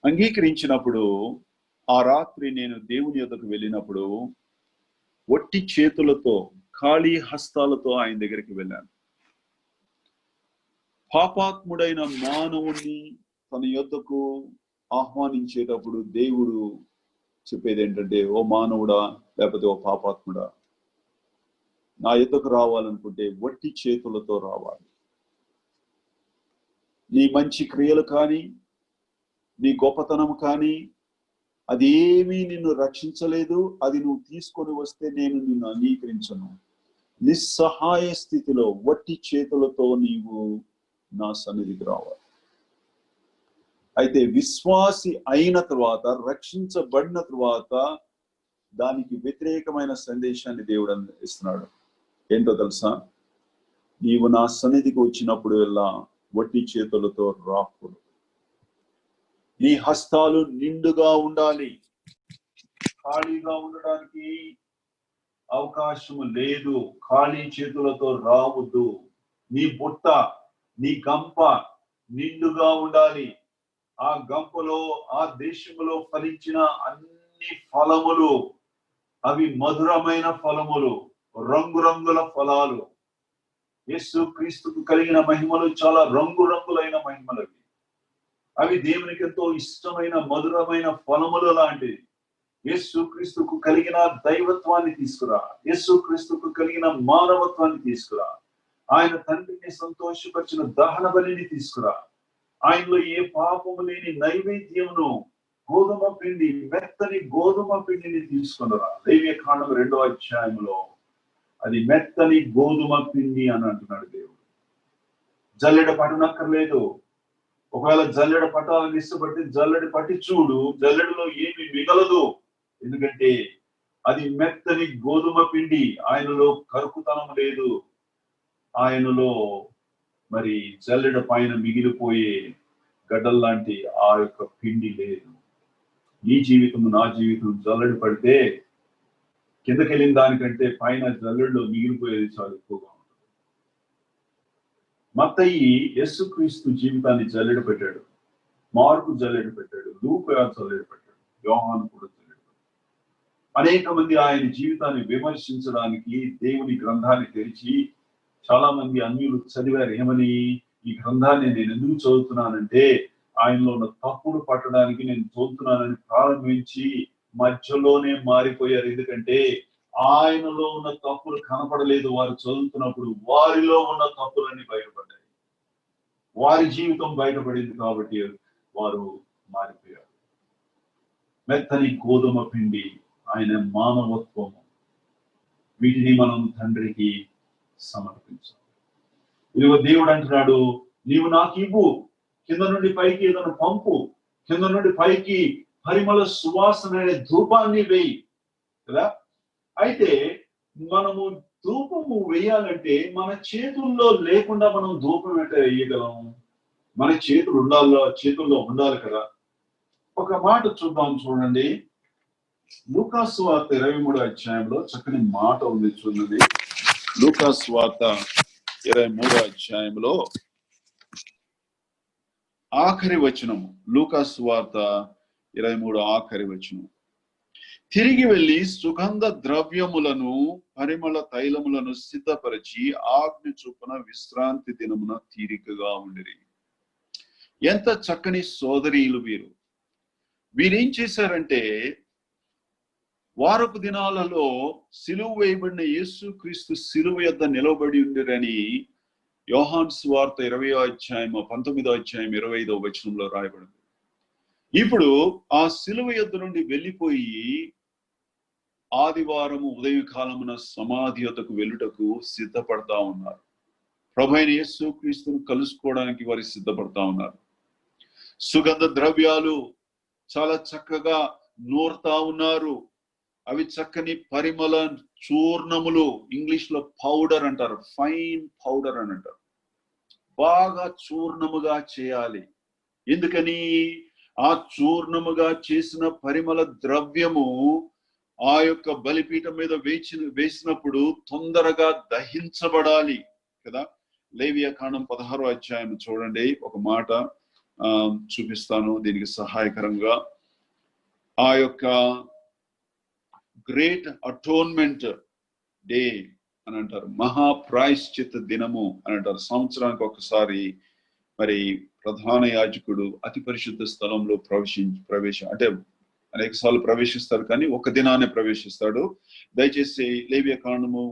అంగీకరించినప్పుడు ఆ రాత్రి నేను దేవుని యొద్దకు వెళ్ళినప్పుడు ఒట్టి చేతులతో ఖాళీ హస్తాలతో ఆయన దగ్గరికి వెళ్ళాను. పాపాత్ముడైన మానవుణ్ణి తన యొద్దకు ఆహ్వానించేటప్పుడు దేవుడు చెప్పేది ఏంటంటే, ఓ మానవుడా లేకపోతే ఓ పాపాత్ముడా, నా యొద్దకు రావాలనుకుంటే వట్టి చేతులతో రావాలి. నీ మంచి క్రియలు కానీ నీ గొప్పతనం కానీ అదేమీ నిన్ను రక్షించలేదు. అది నువ్వు తీసుకొని వస్తే నేను నిన్ను అంగీకరించను. నిస్సహాయ స్థితిలో వట్టి చేతులతో నీవు నా సన్నిధికి రావాలి. అయితే విశ్వాసి అయిన తర్వాత, రక్షించబడిన తర్వాత దానికి వ్యతిరేకమైన సందేశాన్ని దేవుడు ఇస్తున్నాడు. ఏంటో తెలుసా? నీవు నా సన్నిధికి వచ్చినప్పుడు ఎలా వట్టి చేతులతో రాకూడదు. నీ హస్తాలు నిండుగా ఉండాలి. ఖాళీగా ఉండడానికి అవకాశము లేదు. ఖాళీ చేతులతో రావద్దు. నీ బుట్ట, నీ గంప నిండుగా ఉండాలి. ఆ గంపలో ఆ దేశంలో ఫలించిన అన్ని ఫలములు అవి మధురమైన ఫలములు, రంగురంగుల ఫలాలు. యేసు క్రీస్తుకు కలిగిన మహిమలు చాలా రంగురంగులైన మహిమలు. అవి దేవునికి ఎంతో ఇష్టమైన మధురమైన ఫలములు లాంటివి. యేసు క్రీస్తుకు కలిగిన దైవత్వాన్ని తీసుకురా. యేసు క్రీస్తుకు కలిగిన మానవత్వాన్ని తీసుకురా. ఆయన తండ్రిని సంతోషపరిచిన దహన బలిని తీసుకురా. ఆయనలో ఏ పాపము లేని నైవేద్యమును, గోధుమ పిండి, మెత్తని గోధుమ పిండిని తీసుకురా. లేవియకాండం 2వ అధ్యాయంలో అది మెత్తని గోధుమ పిండి అని అంటున్నాడు దేవుడు. జల్లెడ పట్టనక్కర్లేదు. ఒకవేళ జల్లెడ పట్టాలని ఇష్టపడితే జల్లెడ పట్టి చూడు, జల్లెడలో ఏమి మిగలదు. ఎందుకంటే అది మెత్తని గోధుమ పిండి. ఆయనలో కరుకుతనం లేదు. ఆయనలో మరి జల్లెడ పైన మిగిలిపోయే గడ్డల్లాంటి ఆ యొక్క పిండి లేదు. నీ జీవితం, నా జీవితం జల్లెడ పడితే కిందకి వెళ్ళిన దానికంటే పైన జల్లెడలో మిగిలిపోయేది చాలా ఎక్కువగా ఉంటుంది. మత్తయి యేసుక్రీస్తు జీవితాన్ని జల్లెడ పెట్టాడు. మార్కు జల్లెడ పెట్టాడు. లూకా జల్లెడ పెట్టాడు. యోహాను కూడా జల్లెడ పెట్టాడు. అనేక మంది ఆయన జీవితాన్ని విమర్శించడానికి దేవుని గ్రంథాన్ని తెరిచి చాలా మంది అన్యులు చదివారు. ఏమని? ఈ గ్రంథాన్ని నేను ఎందుకు చదువుతున్నానంటే ఆయనలో ఉన్న తప్పులు పట్టడానికి నేను చదువుతున్నానని ప్రారంభించి మధ్యలోనే మారిపోయారు. ఎందుకంటే ఆయనలో ఉన్న తప్పులు కనపడలేదు. వారు చదువుతున్నప్పుడు వారిలో ఉన్న తప్పులన్నీ బయటపడ్డాయి. వారి జీవితం బయటపడింది కాబట్టి వారు మారిపోయారు. మెత్తని గోధుమ పిండి ఆయన మానవత్వము. వీటిని మనం తండ్రికి సమర్పించాలి. ఇదిగో దేవుడు అంటున్నాడు, నీవు నాకు ఇవ్వు, కింద నుండి పైకి ఏదైనా పంపు, కింద నుండి పైకి పరిమళ సువాసన అనే ధూపాన్ని వేయి కదా. అయితే మనము ధూపము వేయాలంటే మన చేతుల్లో లేకుండా మనం ధూపం అంటే వేయగలం. మన చేతుల్లో ఉండాలి కదా. ఒక మాట చూద్దాం, చూడండి. లూకా సువార్త 23వ అధ్యాయంలో చక్కని మాట ఉంది, చూడండి. లూకా సువార్త 23వ అధ్యాయంలో ఆఖరి వచనము. లూకా సువార్త 23 ఆఖరి వచనం. తిరిగి వెళ్ళి సుగంధ ద్రవ్యములను, పరిమళ తైలములను సిద్ధపరిచి ఆజ్ఞ చొప్పున విశ్రాంతి దినమున తీరికగా ఉండిరి. ఎంత చక్కని సోదరీలు వీరు. వీరేం చేశారంటే వారపు దినాలలో సిలువ వేయబడిన యేసు క్రీస్తు సిలువ యొద్ద నిలబడి ఉండిరని యోహాను సువార్త 20వ అధ్యాయం 19వ అధ్యాయం 25వ వచనంలో రాయబడింది. ఇప్పుడు ఆ సిలువ యొద్ద నుండి వెళ్ళిపోయి ఆదివారము ఉదయకాలమున సమాధి యొద్దకు వెళ్ళుటకు సిద్ధపడతా ఉన్నారు. ప్రభువైన యేసు క్రీస్తును కలుసుకోవడానికి వారు సిద్ధపడతా ఉన్నారు. సుగంధ ద్రవ్యాలు చాలా చక్కగా నూరుతా ఉన్నారు. అవి చక్కని పరిమళ చూర్ణములు, ఇంగ్లీష్ లో పౌడర్ అంటారు, ఫైన్ పౌడర్ అని అంటారు. బాగా చూర్ణముగా చేయాలి. ఎందుకని? ఆ చూర్ణముగా చేసిన పరిమళ ద్రవ్యము ఆ యొక్క బలిపీఠం మీద వేసినప్పుడు తొందరగా దహించబడాలి కదా. లేవియా కాండం 16వ అధ్యాయం చూడండి, ఒక మాట చూపిస్తాను దీనికి సహాయకరంగా. ఆ యొక్క గ్రేట్ అటోన్మెంట్ డే అని అంటారు, మహాప్రాయశ్చిత్త దినము అని అంటారు. సంవత్సరానికి ఒకసారి మరి ప్రధాన యాజకుడు అతి పరిశుద్ధ స్థలంలో ప్రవేశం అంటే అనేక సార్లు ప్రవేశిస్తాడు, కానీ ఒక దినాన్ని ప్రవేశిస్తాడు. దయచేసి లేవియా కాండము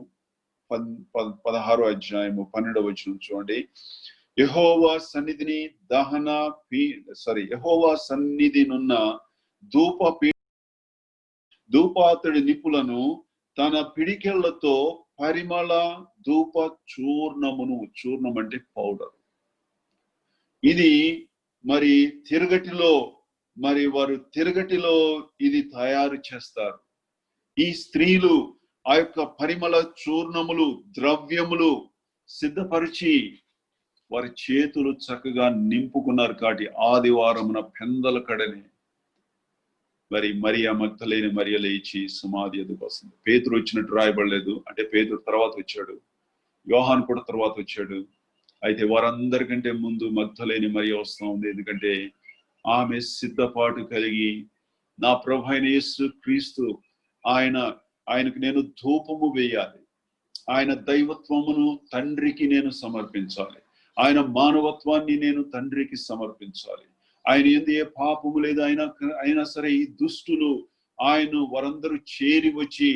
16వ అధ్యాయము 12వ వచనం చూడండి. యెహోవా సన్నిధినున్న ధూపాతడి నిప్పులను తన పిడికెళ్లతో పరిమళ ధూప చూర్ణమును, చూర్ణం అంటే పౌడర్, ఇది మరి వారు తిరగటిలో ఇది తయారు చేస్తారు. ఈ స్త్రీలు ఆ యొక్క పరిమళ చూర్ణములు, ద్రవ్యములు సిద్ధపరిచి వారి చేతులు చక్కగా నింపుకున్నారు. కాబట్టి ఆదివారమున పెందల కడని మరి మరియా మగ్దలేని మరియ లేచి సమాధి ఎదుగు వస్తుంది. పేతురు వచ్చినట్టు రాయబడలేదు, అంటే పేతురు తర్వాత వచ్చాడు, యోహాను కూడా తర్వాత వచ్చాడు. అయితే వారందరికంటే ముందు మగ్దలేని మరియ వస్తా ఉంది. ఎందుకంటే ఆమె సిద్ధపాటు కలిగి నా ప్రభువైన యేసు క్రీస్తు ఆయనకు నేను ధూపము వేయాలి, ఆయన దైవత్వమును తండ్రికి నేను సమర్పించాలి, ఆయన మానవత్వాన్ని నేను తండ్రికి సమర్పించాలి, ఆయన ఎందు ఏ పాపము లేదు, అయినా సరే ఈ దుష్టులు వారందరూ చేరి వచ్చి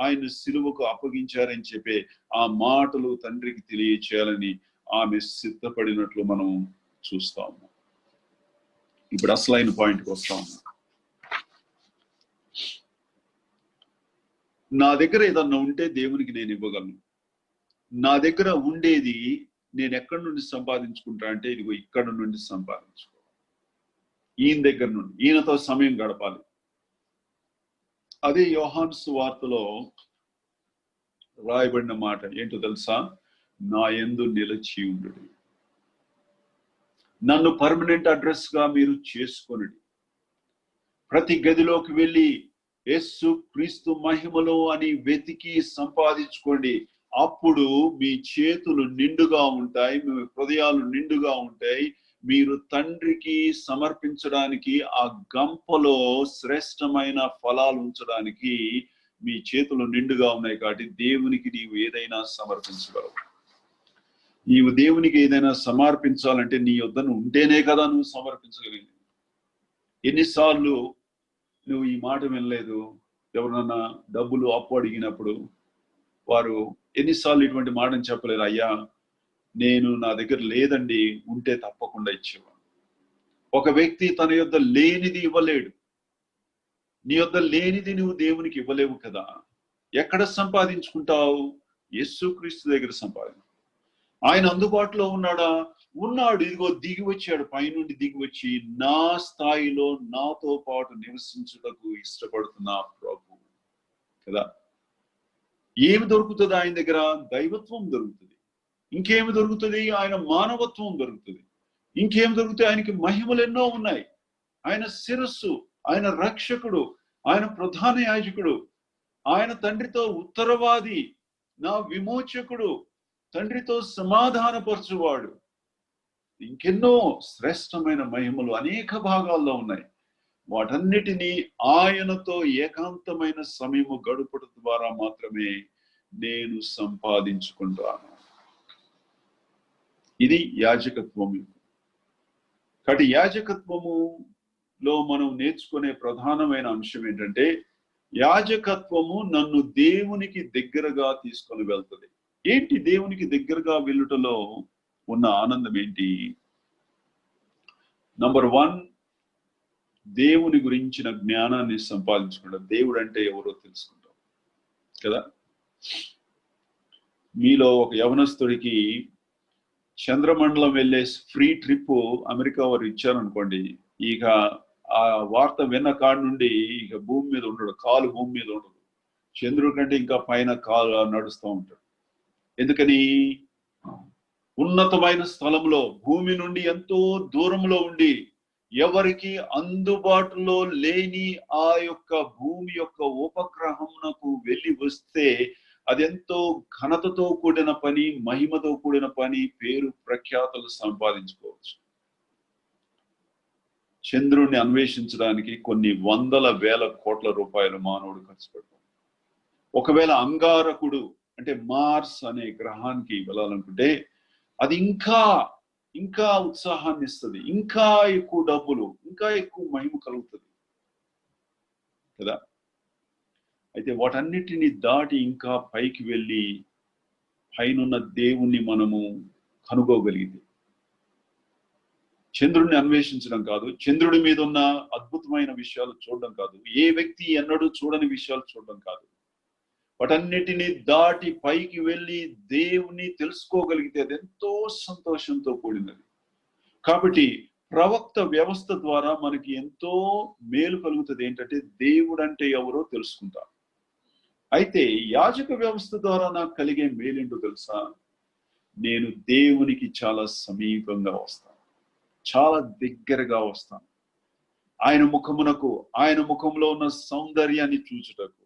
ఆయన సిలువకు అప్పగించారని చెప్పి ఆ మాటలు తండ్రికి తెలియచేయాలని ఆమె సిద్ధపడినట్లు మనం చూస్తాము. ఇప్పుడు అసలైన పాయింట్కి వస్తాము. నా దగ్గర ఏదన్నా ఉంటే దేవునికి నేను ఇవ్వగలను. నా దగ్గర ఉండేది నేను ఎక్కడి నుండి సంపాదించుకుంటా అంటే ఇదిగో ఇక్కడ నుండి సంపాదించుకో, ఈయన దగ్గర నుండి, ఈయనతో సమయం గడపాలి. అదే యోహాను సువార్తలో రాయబడిన మాట ఏంటో తెలుసా? నా యందు నిలిచి ఉండుడి, నన్ను పర్మనెంట్ అడ్రస్ గా మీరు చేసుకొనుడి. ప్రతి గదిలోకి వెళ్ళి యేసు క్రీస్తు మహిమలో అని వెతికి సంపాదించుకోండి. అప్పుడు మీ చేతులు నిండుగా ఉంటాయి, మీ హృదయాలు నిండుగా ఉంటాయి. మీరు తండ్రికి సమర్పించడానికి ఆ గంపలో శ్రేష్టమైన ఫలాలు ఉంచడానికి మీ చేతులు నిండుగా ఉన్నాయి. కాబట్టి దేవునికి నీవు ఏదైనా సమర్పించగలవు. నీవు దేవునికి ఏదైనా సమర్పించాలంటే నీ యొద్దను ఉంటేనే కదా నువ్వు సమర్పించగలిగింది. ఎన్నిసార్లు నువ్వు ఈ మాట వినలేదు? ఎవరన్నా డబ్బులు అప్పు అడిగినప్పుడు వారు ఎన్నిసార్లు ఇటువంటి మాటను చెప్పలేరు, అయ్యా నా దగ్గర లేదండి, ఉంటే తప్పకుండా ఇచ్చేవాడు. ఒక వ్యక్తి తన యొద్ద లేనిది ఇవ్వలేడు. నీ యొద్ద లేనిది నువ్వు దేవునికి ఇవ్వలేవు కదా. ఎక్కడ సంపాదించుకుంటావు? యేసుక్రీస్తు దగ్గర సంపాదించు. ఆయన అందుబాటులో ఉన్నాడా? ఉన్నాడు. ఇదిగో దిగి వచ్చాడు, పైనుండి దిగి వచ్చి నా స్థాయిలో నాతో పాటు నివసించుటకు ఇష్టపడుతున్నా ప్రభు కదా. ఏమి దొరుకుతుంది ఆయన దగ్గర? దైవత్వం దొరుకుతుంది. ఇంకేమి దొరుకుతుంది? ఆయన మానవత్వం దొరుకుతుంది. ఇంకేమి దొరుకుతాయి? ఆయనకి మహిమలు ఎన్నో ఉన్నాయి. ఆయన శిరస్సు, ఆయన రక్షకుడు, ఆయన ప్రధాన యాజకుడు, ఆయన తండ్రితో ఉత్తరవాది, నా విమోచకుడు, తండ్రితో సమాధానపరచువాడు. ఇంకెన్నో శ్రేష్టమైన మహిమలు అనేక భాగాల్లో ఉన్నాయి. వాటన్నిటినీ ఆయనతో ఏకాంతమైన సమయము గడుపుట ద్వారా మాత్రమే నేను సంపాదించుకుంటాను. ఇది యాజకత్వము. కాబట్టి యాజకత్వములో మనం నేర్చుకునే ప్రధానమైన అంశం ఏంటంటే యాజకత్వము నన్ను దేవునికి దగ్గరగా తీసుకొని వెళ్తుంది. ఏంటి దేవునికి దగ్గరగా వెళ్ళుటలో ఉన్న ఆనందం ఏంటి? నంబర్ 1, దేవుని గురించిన జ్ఞానాన్ని సంపాదించుకుంటాం. దేవుడు అంటే ఎవరో తెలుసుకుంటాం కదా. మీలో ఒక యవనస్తుడికి చంద్రమండలం వెళ్ళే ఫ్రీ ట్రిప్ అమెరికా వారు ఇచ్చారనుకోండి, ఇక ఆ వార్త విన్న కాడి నుండి ఇక భూమి మీద ఉండడు, కాలు భూమి మీద ఉండదు. చంద్రుడి కంటే ఇంకా పైన కాలు నడుస్తూ ఉంటాడు. ఎందుకని? ఉన్నతమైన స్థలంలో, భూమి నుండి ఎంతో దూరంలో ఉండి, ఎవరికి అందుబాటులో లేని ఆ యొక్క భూమి యొక్క ఉపగ్రహమునకు వెళ్ళి వస్తే అదెంతో ఘనతతో కూడిన పని, మహిమతో కూడిన పని, పేరు ప్రఖ్యాతలు సంపాదించుకోవచ్చు. చంద్రుణ్ణి అన్వేషించడానికి కొన్ని వందల వేల కోట్ల రూపాయలు మానవుడు ఖర్చు పెడతాడు. ఒకవేళ అంగారకుడు అంటే మార్స్ అనే గ్రహానికి వెళ్ళాలనుకుంటే అది ఇంకా ఉత్సాహాన్ని ఇస్తుంది, ఇంకా ఎక్కువ డబ్బులు, ఇంకా ఎక్కువ మహిమ కలుగుతుంది కదా. అయితే వాటన్నిటిని దాటి ఇంకా పైకి వెళ్ళి పైనున్న దేవుణ్ణి మనము కనుగోగలిగితే, చంద్రుడిని అన్వేషించడం కాదు, చంద్రుడి మీద ఉన్న అద్భుతమైన విషయాలు చూడడం కాదు, ఏ వ్యక్తి ఎన్నడూ చూడని విషయాలు చూడడం కాదు, వాటన్నిటిని దాటి పైకి వెళ్ళి దేవుని తెలుసుకోగలిగితే అది ఎంతో సంతోషంతో కూడినది. కాబట్టి ప్రవక్త వ్యవస్థ ద్వారా మనకి ఎంతో మేలు కలుగుతుంది. ఏంటంటే దేవుడు అంటే ఎవరో తెలుసుకుంటాం. అయితే యాజక వ్యవస్థ ద్వారా నాకు కలిగే మేలేంటో తెలుసా? నేను దేవునికి చాలా సమీపంగా వస్తాను, చాలా దగ్గరగా వస్తాను. ఆయన ముఖంలో ఉన్న సౌందర్యాన్ని చూచుటకు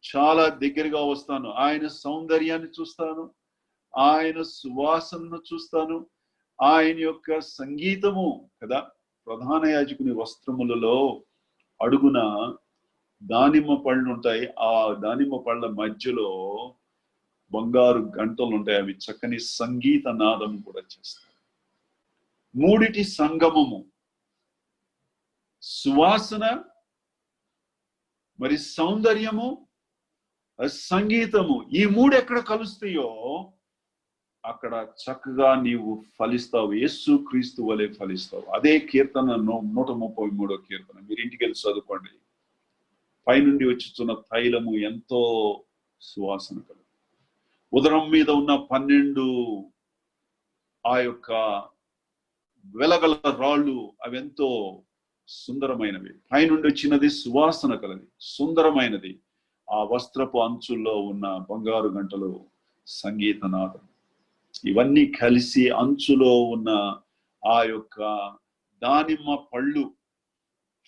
చాలా దగ్గరగా వస్తాను. ఆయన సౌందర్యాన్ని చూస్తాను, ఆయన సువాసనను చూస్తాను, ఆయన యొక్క సంగీతము కదా. ప్రధాన యాజకుని వస్త్రములలో అడుగున దానిమ్మ పళ్ళు ఉంటాయి, ఆ దానిమ్మ పళ్ళ మధ్యలో బంగారు గంటలు ఉంటాయి, అవి చక్కని సంగీత నాదము కూడా చేస్తాయి. మూడిటి సంగమము, సువాసన, మరి సౌందర్యము, సంగీతము, ఈ మూడు ఎక్కడ కలుస్తాయో అక్కడ చక్కగా నీవు ఫలిస్తావు, యేసు క్రీస్తు వలె ఫలిస్తావు. అదే కీర్తన 133వ కీర్తన, మీరు ఇంటికి వెళ్ళి చదువుకోండి. పైనుండి వచ్చుచున్న తైలము ఎంతో సువాసన కలదు. ఉదరం మీద ఉన్న 12 ఆ యొక్క వెలగల రాళ్ళు అవెంతో సుందరమైనవి. పైనుండి వచ్చినది సువాసన కలది, సుందరమైనది. ఆ వస్త్రపు అంచుల్లో ఉన్న బంగారు గంటలు సంగీతనాదం. ఇవన్నీ కలిసి అంచులో ఉన్న ఆ యొక్క దానిమ్మ పళ్ళు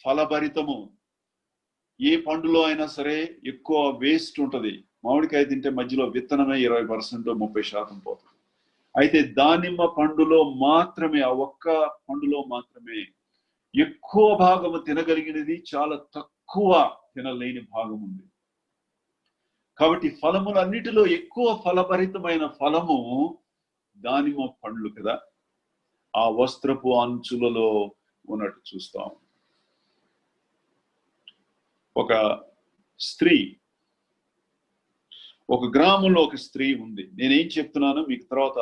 ఫలభరితము. ఏ పండులో అయినా సరే ఎక్కువ వేస్ట్ ఉంటది. మామిడికాయ తింటే మధ్యలో విత్తనమే 20% 30% పోతుంది. అయితే దానిమ్మ పండులో మాత్రమే, ఆ ఒక్క పండులో మాత్రమే ఎక్కువ భాగము తినగలిగినది, చాలా తక్కువ తినలేని భాగం ఉంది. కాబట్టి ఫలములన్నిటిలో ఎక్కువ ఫలభరితమైన ఫలము దానిమ్మ పండ్లు కదా. ఆ వస్త్రపు అంచులలో ఉన్నట్టు చూస్తాం. ఒక స్త్రీ, ఒక గ్రామంలో ఒక స్త్రీ ఉంది. నేనేం చెప్తున్నానో మీకు తర్వాత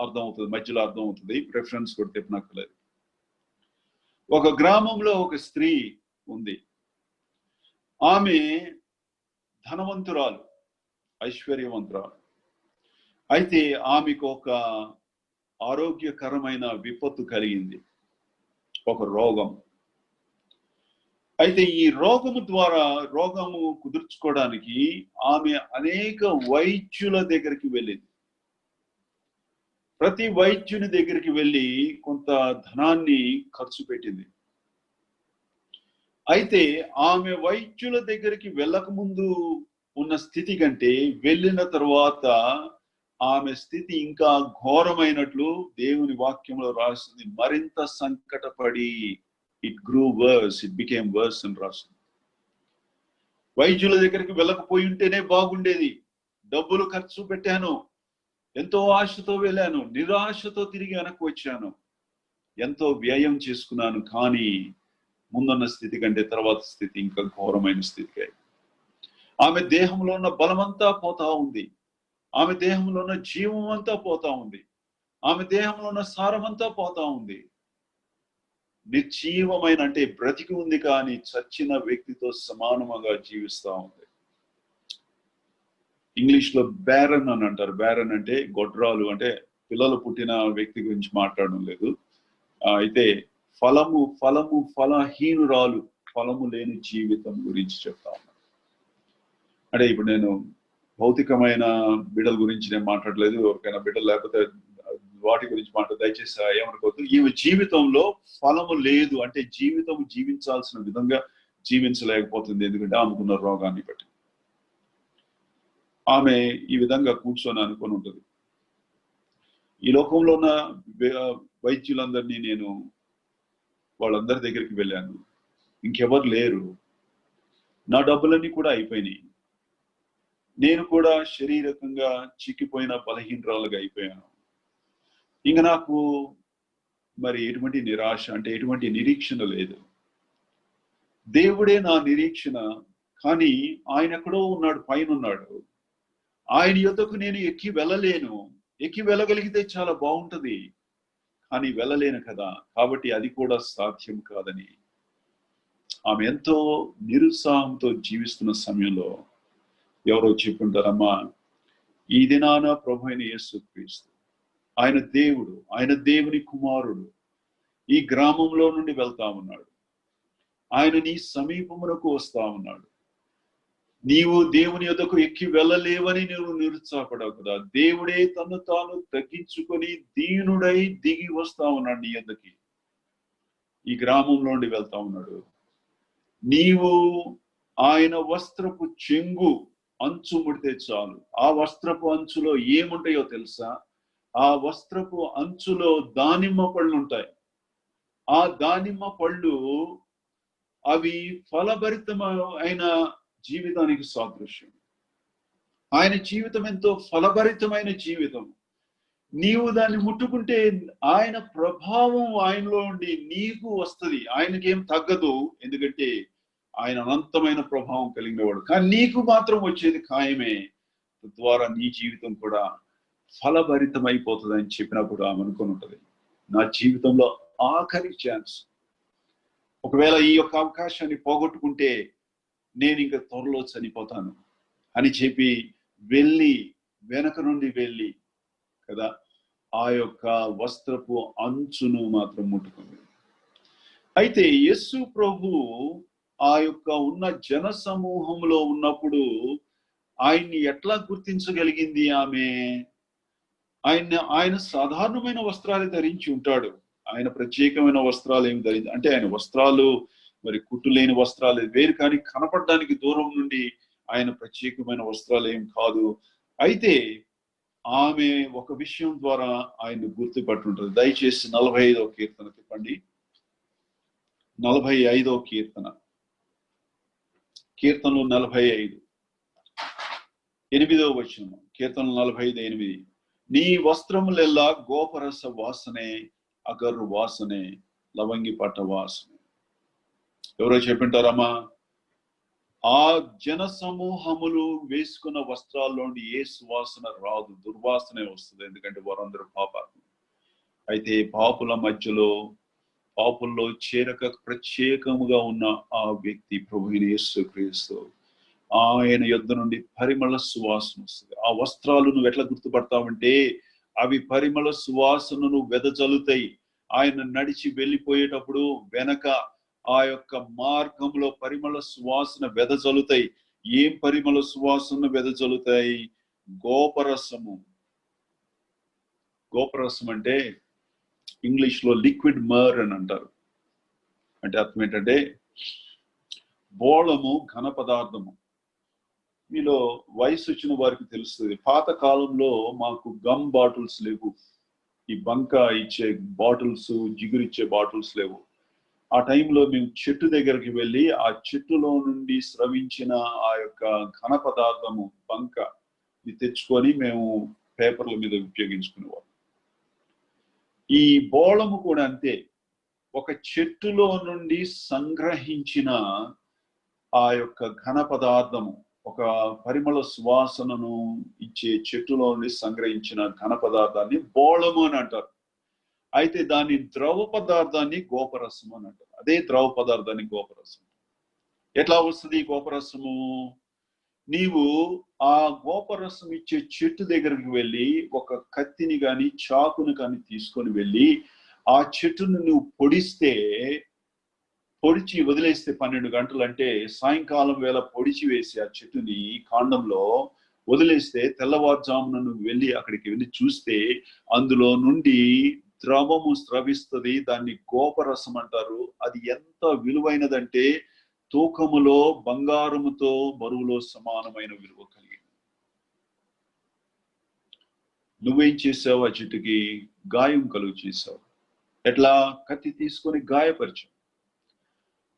అర్థం అవుతుంది, మధ్యలో అర్థం అవుతుంది, ప్రిఫరెన్స్ కూడా చెప్పనక్కర్లేదు. ఒక గ్రామంలో ఒక స్త్రీ ఉంది. ఆమె ధనవంతురాలు, ఐశ్వర్యవంతురాలు. అయితే ఆమెకు ఒక ఆరోగ్యకరమైన విపత్తు కలిగింది, ఒక రోగం. అయితే ఈ రోగము కుదుర్చుకోవడానికి ఆమె అనేక వైద్యుల దగ్గరికి వెళ్ళింది. ప్రతి వైద్యుని దగ్గరికి వెళ్ళి కొంత ధనాన్ని ఖర్చు పెట్టింది. అయితే ఆమె వైద్యుల దగ్గరికి వెళ్ళక ముందు ఉన్న స్థితి కంటే వెళ్ళిన తర్వాత ఆమె స్థితి ఇంకా ఘోరమైనట్లు దేవుని వాక్యంలో రాస్తుంది. మరింత సంకటపడి it grew worse, it became worse అని రాస్తుంది. వైద్యుల దగ్గరికి వెళ్ళకపోయి ఉంటేనే బాగుండేది. డబ్బులు ఖర్చు పెట్టాను, ఎంతో ఆశతో వెళ్ళాను, నిరాశతో తిరిగి వెనక్కి వచ్చాను, ఎంతో వ్యయం చేసుకున్నాను. కానీ ముందున్న స్థితి కంటే తర్వాత స్థితి ఇంకా ఘోరమైన స్థితికి. ఆమె దేహంలో ఉన్న బలమంతా పోతా ఉంది. ఆమె దేహంలో ఉన్న జీవం అంతా పోతా ఉంది. ఆమె దేహంలో ఉన్న సారమంతా పోతా ఉంది. నిర్జీవమైన అంటే బ్రతికి ఉంది కానీ చచ్చిన వ్యక్తితో సమానముగా జీవిస్తా ఉంది. ఇంగ్లీష్ లో బ్యారన్ అని అంటారు. బ్యారన్ అంటే గొడ్రాలు, అంటే పిల్లలు పుట్టిన వ్యక్తి గురించి మాట్లాడడం లేదు. అయితే ఫలహీనురాలు, ఫలము లేని జీవితం గురించి చెప్తా ఉన్నాను. అంటే ఇప్పుడు నేను భౌతికమైన బిడ్డల గురించి నేను మాట్లాడలేదు. ఎవరికైనా బిడ్డలు లేకపోతే వాటి గురించి దయచేసి ఏమనుకోవద్దు. ఈమె జీవితంలో ఫలము లేదు, అంటే జీవితం జీవించాల్సిన విధంగా జీవించలేకపోతుంది. ఎందుకంటే ఆమెకున్న రోగాన్ని బట్టి ఆమె ఈ విధంగా కూర్చొని అనుకొని ఉంటుంది. ఈ లోకంలో ఉన్న వైద్యులందరినీ నేను వాళ్ళందరి దగ్గరికి వెళ్ళాను. ఇంకెవరు లేరు. నా డబ్బులన్నీ కూడా అయిపోయినాయి. నేను కూడా శారీరకంగా చిక్కిపోయిన బలహీనరాలుగా అయిపోయాను. ఇంకా నాకు మరి ఎటువంటి నిరాశ, అంటే ఎటువంటి నిరీక్షణ లేదు. దేవుడే నా నిరీక్షణ. కానీ ఆయన ఎక్కడో ఉన్నాడు, పైన ఉన్నాడు. ఆయన యొద్దకు నేను ఎక్కి వెళ్ళలేను. ఎక్కి వెళ్ళగలిగితే చాలా బాగుంటది, కానీ వెళ్ళలేను కదా. కాబట్టి అది కూడా సాధ్యం కాదని ఆమె ఎంతో నిరుత్సాహంతో జీవిస్తున్న సమయంలో ఎవరో చెప్పుంటారమ్మా, ఈ దినాన ప్రభు అయిన యేసుక్రీస్తు, ఆయన దేవుడు, ఆయన దేవుని కుమారుడు ఈ గ్రామంలో నుండి వెళ్తా ఉన్నాడు. ఆయన నీ సమీపమునకు వస్తా ఉన్నాడు. నీవు దేవుని యొద్దకు ఎక్కి వెళ్ళలేవని నువ్వు నిరుత్సాహపడవు కదా. దేవుడే తను తాను తగ్గించుకొని దీనుడై దిగి వస్తా ఉన్నాడు నీ యొద్దకి. ఈ గ్రామంలో నుండి వెళ్తా ఉన్నాడు. నీవు ఆయన వస్త్రపు చెంగు అంచు ముడితే చాలు. ఆ వస్త్రపు అంచులో ఏముంటాయో తెలుసా? ఆ వస్త్రపు అంచులో దానిమ్మ పళ్ళు ఉంటాయి. ఆ దానిమ్మ పళ్ళు అవి ఫలభరితమైన జీవితానికి సాదృశ్యం. ఆయన జీవితం ఎంతో ఫలభరితమైన జీవితం. నీవు దాన్ని ముట్టుకుంటే ఆయన ప్రభావం ఆయనలో ఉండి నీకు వస్తుంది. ఆయనకేం తగ్గదు, ఎందుకంటే ఆయన అనంతమైన ప్రభావం కలిగినవాడు. కానీ నీకు మాత్రం వచ్చేది ఖాయమే. తద్వారా నీ జీవితం కూడా ఫలభరితం అయిపోతుంది అని చెప్పినప్పుడు ఆమె అనుకుని ఉంటుంది, నా జీవితంలో ఆఖరి ఛాన్స్. ఒకవేళ ఈ యొక్క అవకాశాన్ని పోగొట్టుకుంటే నేను ఇంకా త్వరలో చనిపోతాను అని చెప్పి వెళ్ళి, వెనక నుండి వెళ్ళి కదా ఆ యొక్క వస్త్రపు అంచును మాత్రం ముట్టుకుంది. అయితే యేసు ప్రభు ఆ యొక్క ఉన్న జన సమూహంలో ఉన్నప్పుడు ఆయన్ని ఎట్లా గుర్తించగలిగింది ఆమె? ఆయన సాధారణమైన వస్త్రాలు ధరించి ఉంటాడు. ఆయన ప్రత్యేకమైన వస్త్రాలు ఏమి ధరించి, అంటే ఆయన వస్త్రాలు మరి కుట్టు లేని వస్త్రాలు వేరు, కానీ కనపడడానికి దూరం నుండి ఆయన ప్రత్యేకమైన వస్త్రాలు ఏం కాదు. అయితే ఆమె ఒక విషయం ద్వారా ఆయన్ని గుర్తుపట్టుంటది. దయచేసి 45వ కీర్తన తిప్పండి. 45వ కీర్తనలు 45 8వ వచనం. కీర్తనలు 45:8. నీ వస్త్రములెల్లా గోపరస వాసనే, అగరు వాసనే, లవంగి పట్ట వాసనే. ఎవరో చెప్పింటారమ్మా, ఆ జన సమూహములు వేసుకున్న వస్త్రాల్లోండి ఏ సువాసన రాదు, దుర్వాసనే వస్తుంది. ఎందుకంటే వారందరూ పాపాత్ములు. అయితే పాపుల్లో చేరక ప్రత్యేకముగా ఉన్న ఆ వ్యక్తి ప్రభువైన యేసుక్రీస్తు, ఆయన యొద్ద నుండి పరిమళ సువాసన వస్తుంది. ఆ వస్త్రాలు నువ్వు ఎట్లా గుర్తుపడతావంటే అవి పరిమళ సువాసనను వెదజల్లుతాయి. ఆయన నడిచి వెళ్ళిపోయేటప్పుడు వెనక ఆ యొక్క మార్గంలో పరిమళ సువాసన వెదజల్లుతాయి. ఏం పరిమళ సువాసన వెదజల్లుతాయి? గోపరసము. గోపరసం అంటే ఇంగ్లీష్ లో లిక్విడ్ మర్ అని అంటారు. అంటే అర్థం ఏంటంటే బోళము, ఘన పదార్థము. మీలో వయసు వచ్చిన వారికి తెలుస్తుంది. పాత కాలంలో మాకు గమ్ బాటిల్స్ లేవు, ఈ బంక ఇచ్చే బాటిల్స్, జిగురిచ్చే బాటిల్స్ లేవు. ఆ టైంలో మేము చెట్టు దగ్గరికి వెళ్ళి ఆ చెట్టులో నుండి స్రవించిన ఆ యొక్క ఘన పదార్థము బంక ఇది తెచ్చుకొని మేము పేపర్ల మీద ఉపయోగించుకునేవాళ్ళం. ఈ బోళము కూడా అంతే. ఒక చెట్టులో నుండి సంగ్రహించిన ఆ యొక్క ఘన పదార్థము, ఒక పరిమళ సువాసనను ఇచ్చే చెట్టులోని సంగ్రహించిన ఘన పదార్థాన్ని బోళము అని అంటారు. అయితే దాని ద్రవ పదార్థాన్ని గోపరసము అని అంటారు. అదే ద్రవ పదార్థాన్ని గోపరసము. ఎట్లా వస్తుంది ఈ గోపరసము? నీవు ఆ గోపరసం ఇచ్చే చెట్టు దగ్గరికి వెళ్ళి ఒక కత్తిని కానీ చాకును కానీ తీసుకొని వెళ్ళి ఆ చెట్టును నువ్వు పొడిచి వదిలేస్తే 12 గంటలు, అంటే సాయంకాలం వేళ పొడిచి వేసి ఆ చెట్టుని కాండంలో వదిలేస్తే తెల్లవారుజామున నువ్వు వెళ్ళి అక్కడికి వెళ్ళి చూస్తే అందులో నుండి ద్రవము స్రవిస్తుంది. దాన్ని గోపరసం అంటారు. అది ఎంత విలువైనదంటే తూకములో బంగారముతో బరువులో సమానమైన విలువ కలిగింది. నువ్వేం చేసావు? ఆ చెట్టుకి గాయం కలుగు చేసావు. ఎట్లా? కత్తి తీసుకొని గాయపరిచావు.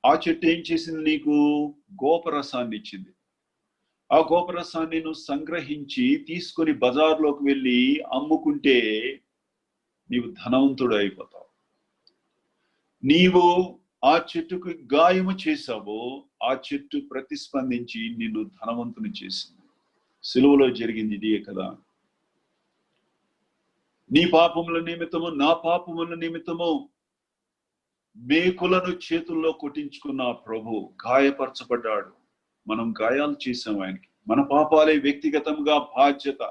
ఆ చెట్టు ఏం చేసింది? నీకు గోపరసాన్ని ఇచ్చింది. ఆ గోపరసాన్ని నువ్వు సంగ్రహించి తీసుకొని బజార్లోకి వెళ్ళి అమ్ముకుంటే నీవు ధనవంతుడు అయిపోతావు. నీవు ఆ చెట్టుకు గాయము చేసావు, ఆ చెట్టు ప్రతిస్పందించి నిన్ను ధనవంతుని చేసింది. సిలువలో జరిగింది ఇదే కదా. నీ పాపముల నిమిత్తము నా పాపముల నిమిత్తము మేకులను చేతుల్లో కొట్టించుకున్న ప్రభు గాయపరచబడ్డాడు. మనం గాయాలు చేసాం ఆయనకి. మన పాపాలే వ్యక్తిగతంగా బాధ్యత.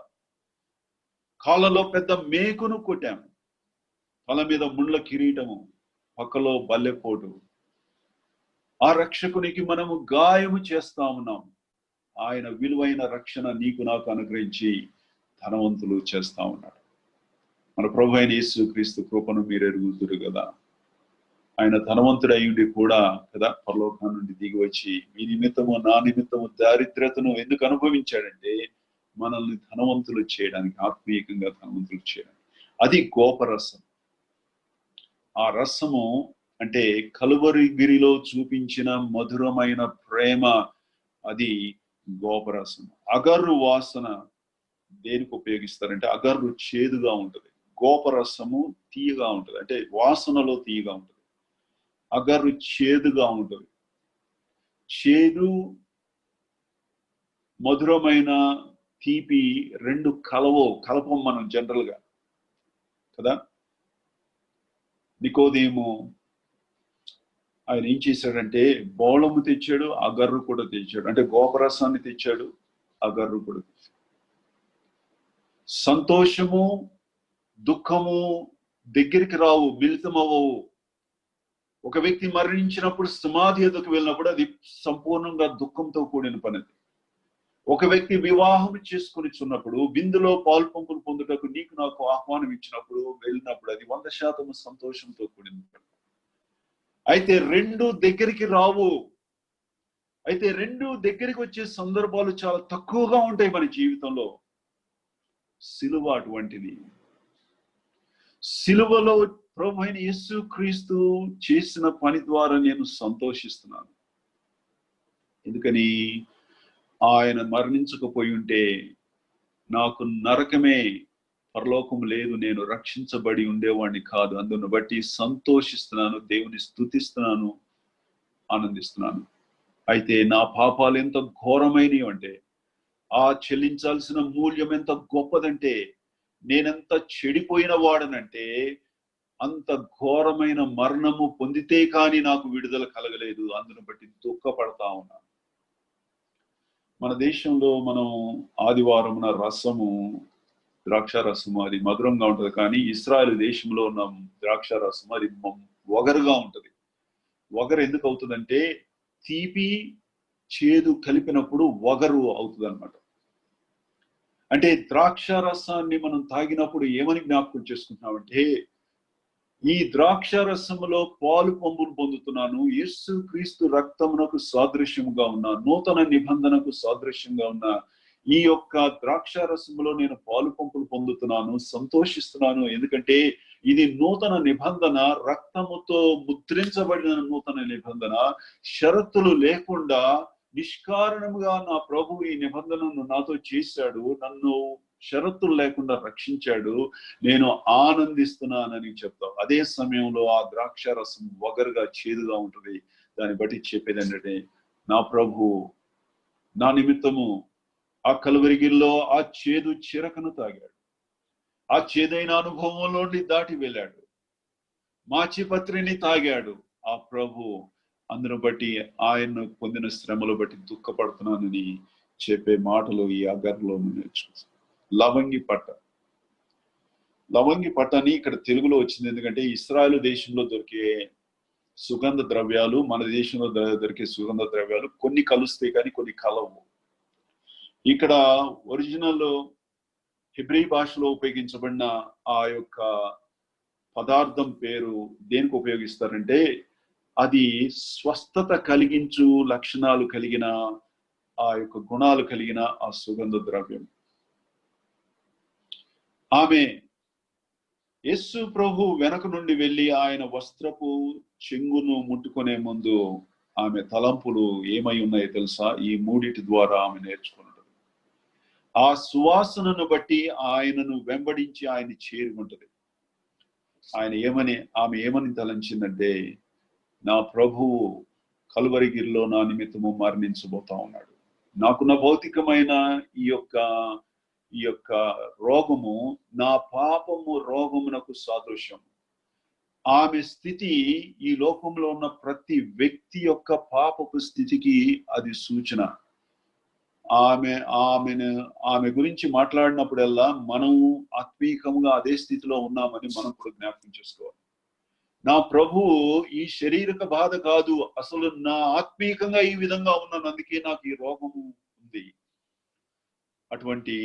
కాళ్ళలో పెద్ద మేకును కొట్టాము, తల మీద ముళ్ళ కిరీటము, పక్కలో బల్లెపోటు. ఆ రక్షకునికి మనము గాయము చేస్తా ఉన్నాం. ఆయన విలువైన రక్షణ నీకు నాకు అనుగ్రహించి ధనవంతులు చేస్తా ఉన్నాడు. మన ప్రభు అయిన యేసుక్రీస్తు కృపను మీరు ఎరుగుదురు కదా. ఆయన ధనవంతుడు అయ్యుండి కూడా కదా పరలోకం నుండి దిగి వచ్చి మీ నిమిత్తము నా నిమిత్తము దారిద్రతను ఎందుకు అనుభవించాడంటే మనల్ని ధనవంతులు చేయడానికి, ఆత్మీయంగా ధనవంతులు చేయడానికి. అది గోపరసం. ఆ రసము అంటే కలువరిగిరిలో చూపించిన మధురమైన ప్రేమ, అది గోపరసం. అగర్రు వాసన దేనికి ఉపయోగిస్తారంటే అగర్రు చేదుగా ఉంటుంది, గోపరసము తీయగా ఉంటుంది, అంటే వాసనలో తీయగా ఉంటుంది. అగర్రు చేదుగా ఉంటుంది. చేదు మధురమైన తీపి రెండు కలపం మనం జనరల్ గా కదా. నికోదేము ఆయన ఏం చేశాడంటే బోళము తెచ్చాడు, అగర్రు కూడా తెచ్చాడు. అంటే గోపరసాన్ని తెచ్చాడు, అగర్రు కూడా తెచ్చాడు. సంతోషము దుఃఖము దగ్గరికి రావు, మిళితమవ్వవు. ఒక వ్యక్తి మరణించినప్పుడు సమాధి ఎదుకు వెళ్ళినప్పుడు అది సంపూర్ణంగా దుఃఖంతో కూడిన పనిది. ఒక వ్యక్తి వివాహం చేసుకునిచున్నప్పుడు విందులో పాల్పంపులు పొందుటకు నీకు నాకు ఆహ్వానం ఇచ్చినప్పుడు వెళ్ళినప్పుడు అది 100% సంతోషంతో కూడిన పని. అయితే రెండు దగ్గరికి రావు. అయితే రెండు దగ్గరికి వచ్చే సందర్భాలు చాలా తక్కువగా ఉంటాయి మన జీవితంలో. సిలువ అటువంటిది. సిలువలో ప్రభు అయిన యేసుక్రీస్తు చేసిన పని ద్వారా నేను సంతోషిస్తున్నాను. ఎందుకని? ఆయన మరణించకపోయి ఉంటే నాకు నరకమే, పరలోకం లేదు, నేను రక్షించబడి ఉండేవాడిని కాదు. అందును బట్టి సంతోషిస్తున్నాను, దేవుని స్తుతిస్తున్నాను, ఆనందిస్తున్నాను. అయితే నా పాపాలు ఎంత ఘోరమైనవి అంటే, ఆ చెల్లించాల్సిన మూల్యం ఎంత గొప్పదంటే, నేనెంత చెడిపోయిన వాడనంటే అంత ఘోరమైన మరణము పొందితే కానీ నాకు విడుదల కలగలేదు. అందును బట్టి దుఃఖపడతా ఉన్నాను. మన దేశంలో మనం ఆదివారమున రసము, ద్రాక్ష రసము అది మధురంగా ఉంటది. కానీ ఇశ్రాయేలు దేశంలో ఉన్న ద్రాక్ష రసము అది వగరుగా ఉంటది. వగరు ఎందుకు అవుతుందంటే తీపి చేదు కలిపినప్పుడు వగరు అవుతుంది అనమాట. అంటే ద్రాక్ష రసాన్ని మనం తాగినప్పుడు ఏమని జ్ఞాపకం చేసుకుంటున్నామంటే ఈ ద్రాక్ష రసములో పాలు పంపులు పొందుతున్నాను. యేసు క్రీస్తు రక్తమునకు సాదృశ్యముగా ఉన్న, నూతన నిబంధనకు సాదృశ్యంగా ఉన్న ఈ యొక్క ద్రాక్ష రసములో నేను పాలు పంపులు పొందుతున్నాను, సంతోషిస్తున్నాను. ఎందుకంటే ఇది నూతన నిబంధన, రక్తముతో ముద్రించబడిన నూతన నిబంధన. షరతులు లేకుండా నిష్కారణముగా నా ప్రభు ఈ నిబంధనను నాతో చేశాడు, నన్ను షరతులు లేకుండా రక్షించాడు, నేను ఆనందిస్తున్నానని చెప్తాం. అదే సమయంలో ఆ ద్రాక్ష రసం వగరుగా చేదుగా ఉంటుంది. దాన్ని బట్టి చెప్పేది ఏంటంటే నా ప్రభు నా నిమిత్తము ఆ కలువరిగిల్లో ఆ చేదు చిరకను తాగాడు. ఆ చేదైన అనుభవంలోని దాటి వెళ్ళాడు. మాచిపత్రిని తాగాడు. ఆ ప్రభు అందును బట్టి ఆయన్ను పొందిన శ్రమలు బట్టి దుఃఖపడుతున్నానని చెప్పే మాటలు ఈ అగర్లో నేర్చుకుంటాం. లవంగి పట్ట అని ఇక్కడ తెలుగులో వచ్చింది. ఎందుకంటే ఇశ్రాయేలు దేశంలో దొరికే సుగంధ ద్రవ్యాలు మన దేశంలో దొరికే సుగంధ ద్రవ్యాలు కొన్ని కలుస్తాయి కానీ కొన్ని కలవు. ఇక్కడ ఒరిజినల్ హెబ్రీ భాషలో ఉపయోగించబడిన ఆ యొక్క పదార్థం పేరు దేనికి ఉపయోగిస్తారంటే అది స్వస్థత కలిగించు లక్షణాలు కలిగిన ఆ యొక్క గుణాలు కలిగిన ఆ సుగంధ ద్రవ్యం. ఆమె యేసు ప్రభు వెనక నుండి వెళ్ళి ఆయన వస్త్రపు చెంగును ముట్టుకునే ముందు ఆమె తలంపులు ఏమై ఉన్నాయో తెలుసా? ఈ మూడిటి ద్వారా ఆమె నేర్చుకున్నది. ఆ సువాసనను బట్టి ఆయనను వెంబడించి ఆయన చేరుకుంటది. ఆమె ఏమని తలంచిందంటే, నా ప్రభువు కలువరిగిరిలో నా నిమిత్తము మరణించబోతా ఉన్నాడు. నాకున్న భౌతికమైన ఈ యొక్క రోగము నా పాపము రోగమునకు సాదృశ్యం. ఆమె స్థితి ఈ లోకంలో ఉన్న ప్రతి వ్యక్తి యొక్క పాపపు స్థితికి అది సూచన. ఆమె గురించి మాట్లాడినప్పుడల్లా మనం ఆత్మీయంగా అదే స్థితిలో ఉన్నామని మనం కూడా జ్ఞాపకం చేసుకోవాలి. నా ప్రభువు ఈ శారీరక బాధ కాదు, అసలు నా ఆత్మీయంగా ఈ విధంగా ఉన్నాను, అందుకే నాకు ఈ రోగము ఉంది. అటువంటి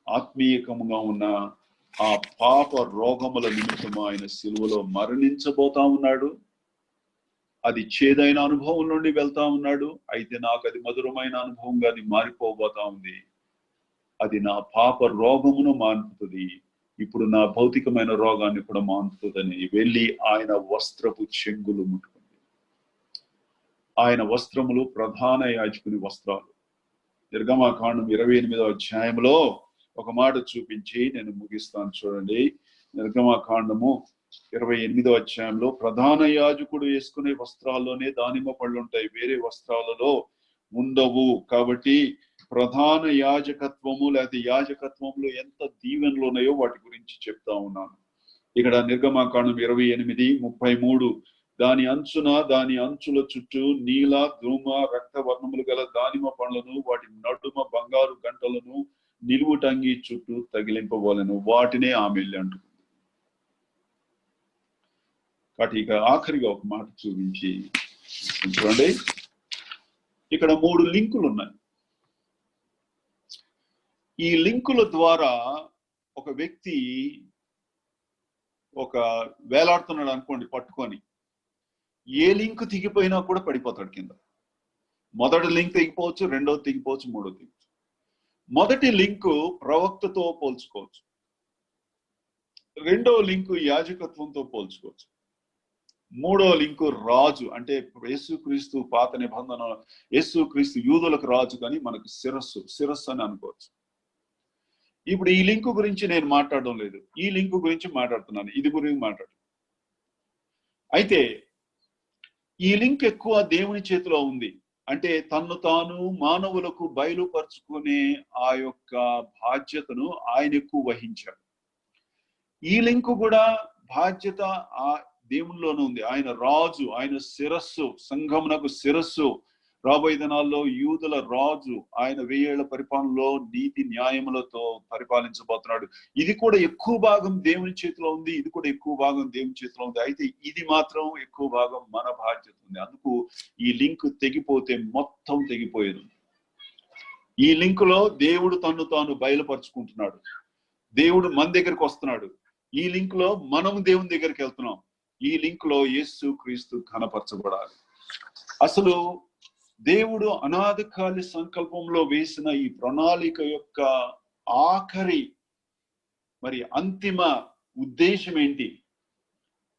ఆత్మీయంగా ఉన్న ఆ పాప రోగముల నిమిత్తము ఆయన సిలువలో మరణించబోతా ఉన్నాడు. అది చేదైన అనుభవం నుండి వెళ్తా ఉన్నాడు. అయితే నాకు అది మధురమైన అనుభవంగా అది మారిపోబోతా ఉంది. అది నా పాప రోగమును మాన్పుతుంది. ఇప్పుడు నా భౌతికమైన రోగాన్ని కూడా మాన్పుతుందని వెళ్ళి ఆయన వస్త్రపు చెంగులు ముట్టుకుంది. ఆయన వస్త్రములు ప్రధాన యాజకుని వస్త్రాలు. నిర్గమకాండం 28వ అధ్యాయంలో ఒక మాట చూపించి నేను ముగిస్తాను. చూడండి, నిర్గమకాండము 28వ అధ్యాయంలో ప్రధాన యాజకుడు వేసుకునే వస్త్రాల్లోనే దానిమ్మ పళ్ళు ఉంటాయి, వేరే వస్త్రాలలో ఉండవు. కాబట్టి ప్రధాన యాజకత్వము లేదా యాజకత్వంలో ఎంత దీవెనలు ఉన్నాయో వాటి గురించి చెప్తా ఉన్నాను. ఇక్కడ నిర్గమకాండం 28:33 దాని అంచుల చుట్టూ నీల ధూమ రక్త వర్ణములు గల దానిమ్మ పండ్లను వాటి నడుమ బంగారు గంటలను నిలువుటంగి చుట్టూ తగిలింపవలెను, వాటినే ఆమె అంటుకుంది. కాబట్టి ఇక ఆఖరిగా ఒక మాట చూపించి చూడండి, ఇక్కడ 3 లింకులు ఉన్నాయి. ఈ లింకుల ద్వారా ఒక వ్యక్తి ఒక వేలాడుతున్నాడు అనుకోండి, పట్టుకొని ఏ లింక్ తెగిపోయినా కూడా పడిపోతాడు కింద. మొదటి లింక్ తెగిపోవచ్చు, రెండోది తెగిపోవచ్చు, మూడోది తెగిపోవచ్చు. మొదటి లింకు ప్రవక్తతో పోల్చుకోవచ్చు, రెండో లింకు యాజకత్వంతో పోల్చుకోవచ్చు, మూడో లింకు రాజు అంటే యేసుక్రీస్తు పాత నిబంధన, యేసుక్రీస్తు యూదులకు రాజు కానీ మనకు శిరస్సు అని అనుకోవచ్చు. ఇప్పుడు ఈ లింకు గురించి నేను మాట్లాడడం లేదు, ఈ లింకు గురించి మాట్లాడుతున్నాను, ఇది గురించి మాట్లాడు. అయితే ఈ లింక్ ఎక్కువ దేవుని చేతిలో ఉంది. అంటే తన్ను తాను మానవులకు బయలుపరుచుకునే ఆ యొక్క బాధ్యతను ఆయన ఎక్కువ వహించాడు. ఈ లింకు కూడా బాధ్యత ఆ దేవునిలోనే ఉంది. ఆయన రాజు, ఆయన శిరస్సు, సంఘమునకు శిరస్సు, రాబోయే దినాల్లో యూదుల రాజు. ఆయన 1000 ఏళ్ల పరిపాలనలో నీతి న్యాయములతో పరిపాలించబోతున్నాడు. ఇది కూడా ఎక్కువ భాగం దేవుని చేతిలో ఉంది, ఇది కూడా ఎక్కువ భాగం దేవుని చేతిలో ఉంది. అయితే ఇది మాత్రం ఎక్కువ భాగం మన బాధ్యత ఉంది. అందుకు ఈ లింక్ తెగిపోతే మొత్తం తెగిపోయేది. ఈ లింకులో దేవుడు తన్ను తాను బయలుపరుచుకుంటున్నాడు, దేవుడు మన దగ్గరికి వస్తున్నాడు. ఈ లింక్ లో మనం దేవుని దగ్గరికి వెళ్తున్నాం. ఈ లింక్ లో యేసు క్రీస్తు కనపరచబడాలి. అసలు దేవుడు అనాదికాలి సంకల్పంలో వేసిన ఈ ప్రణాళిక యొక్క ఆఖరి అంతిమ ఉద్దేశం ఏంటి?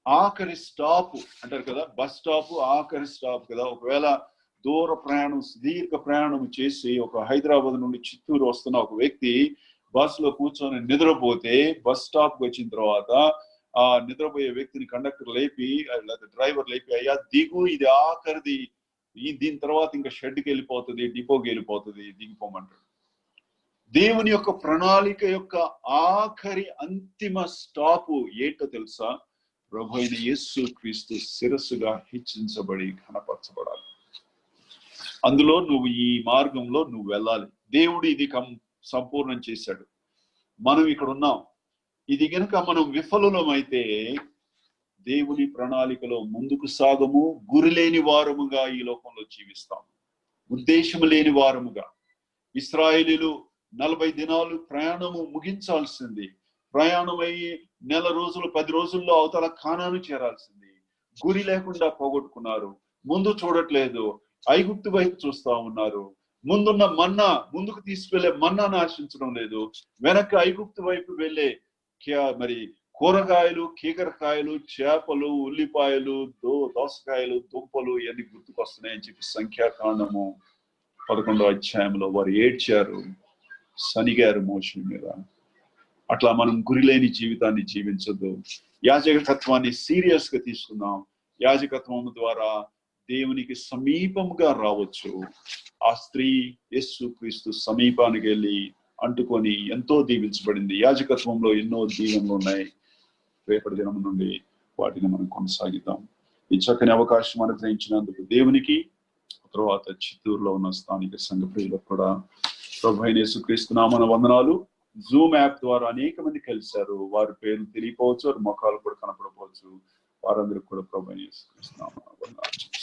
ఆఖరి స్టాప్ అంటారు కదా, బస్ స్టాప్ ఆఖరి స్టాప్ కదా. ఒకవేళ దూర ప్రయాణం, సుదీర్ఘ ప్రయాణం చేసి ఒక హైదరాబాద్ నుండి చిత్తూరు వస్తున్న ఒక వ్యక్తి బస్సులో కూర్చొని నిద్రపోతే బస్ స్టాప్కి వచ్చిన తర్వాత ఆ నిద్రపోయే వ్యక్తిని కండక్టర్ లేపి లేదా డ్రైవర్ లేపి, అయ్యా దిగు, ఇది ఆఖరిది దీని తర్వాత ఇంకా షెడ్కి వెళ్ళిపోతుంది, డిపోకి వెళ్ళిపోతుంది, దిగిపోమంటాడు. దేవుని యొక్క ప్రణాళిక యొక్క ఆఖరి అంతిమ స్టాపు ఏంటో తెలుసా? ప్రభు అయిన యేసు క్రీస్తు శిరస్సుగా హెచ్చించబడి కనపరచబడాలి. అందులో నువ్వు ఈ మార్గంలో నువ్వు వెళ్ళాలి. దేవుడు ఇది సంపూర్ణం చేశాడు. మనం ఇక్కడ ఉన్నాం. ఇది గనుక మనం విఫలమైతే దేవుని ప్రణాళికలో ముందుకు సాగము, గురి లేని వారముగా ఈ లోకంలో జీవిస్తాం, ఉద్దేశం లేని వారముగా. ఇశ్రాయేలీలు 40 దినాలు ప్రయాణము ముగించాల్సింది. ప్రయాణమై 1 రోజులు 10 రోజుల్లో అవతల కానాను చేరాల్సింది. గురి లేకుండా పోగొట్టుకున్నారు. ముందు చూడట్లేదు, ఐగుప్తు వైపు చూస్తా ఉన్నారు. ముందున్న మన్నా, ముందుకు తీసుకెళ్లే మన్నాను ఆశించడం లేదు. వెనక్కి ఐగుప్తు వైపు వెళ్ళే మరి కూరగాయలు, కీకరకాయలు, చేపలు, ఉల్లిపాయలు, దోసకాయలు, దుంపలు ఇవన్నీ గుర్తుకొస్తున్నాయని చెప్పి సంఖ్యాకాండము 11వ అధ్యాయంలో వారు ఏడ్చారు, సనిగారు మోషే మీద. అట్లా మనం గురిలేని జీవితాన్ని జీవించద్దు. యాజకత్వాన్ని సీరియస్ గా తీసుకుందాం. యాజకత్వం ద్వారా దేవునికి సమీపంగా రావచ్చు. ఆ స్త్రీ యేసు క్రీస్తు సమీపానికి వెళ్ళి అంటుకొని ఎంతో దీవించబడింది. యాజకత్వంలో ఎన్నో దీవెనలు ఉన్నాయి. రేపటి దినం నుండి వాటిని మనం కొనసాగిద్దాం. ఈ చక్కని అవకాశం అనుగ్రహించినందుకు దేవునికి, తర్వాత చిత్తూరులో ఉన్న స్థానిక సంఘ ప్రియులకు కూడా ప్రభు అయిన యేసుక్రీస్తు నామమున వందనాలు. జూమ్ యాప్ ద్వారా అనేక మంది కలిశారు. వారి పేర్లు తెలియకపోవచ్చు, వారి ముఖాలు కూడా కనపడకపోవచ్చు. వారందరికీ కూడా ప్రభు అయిన యేసుక్రీస్తు నామమున వందనాలు.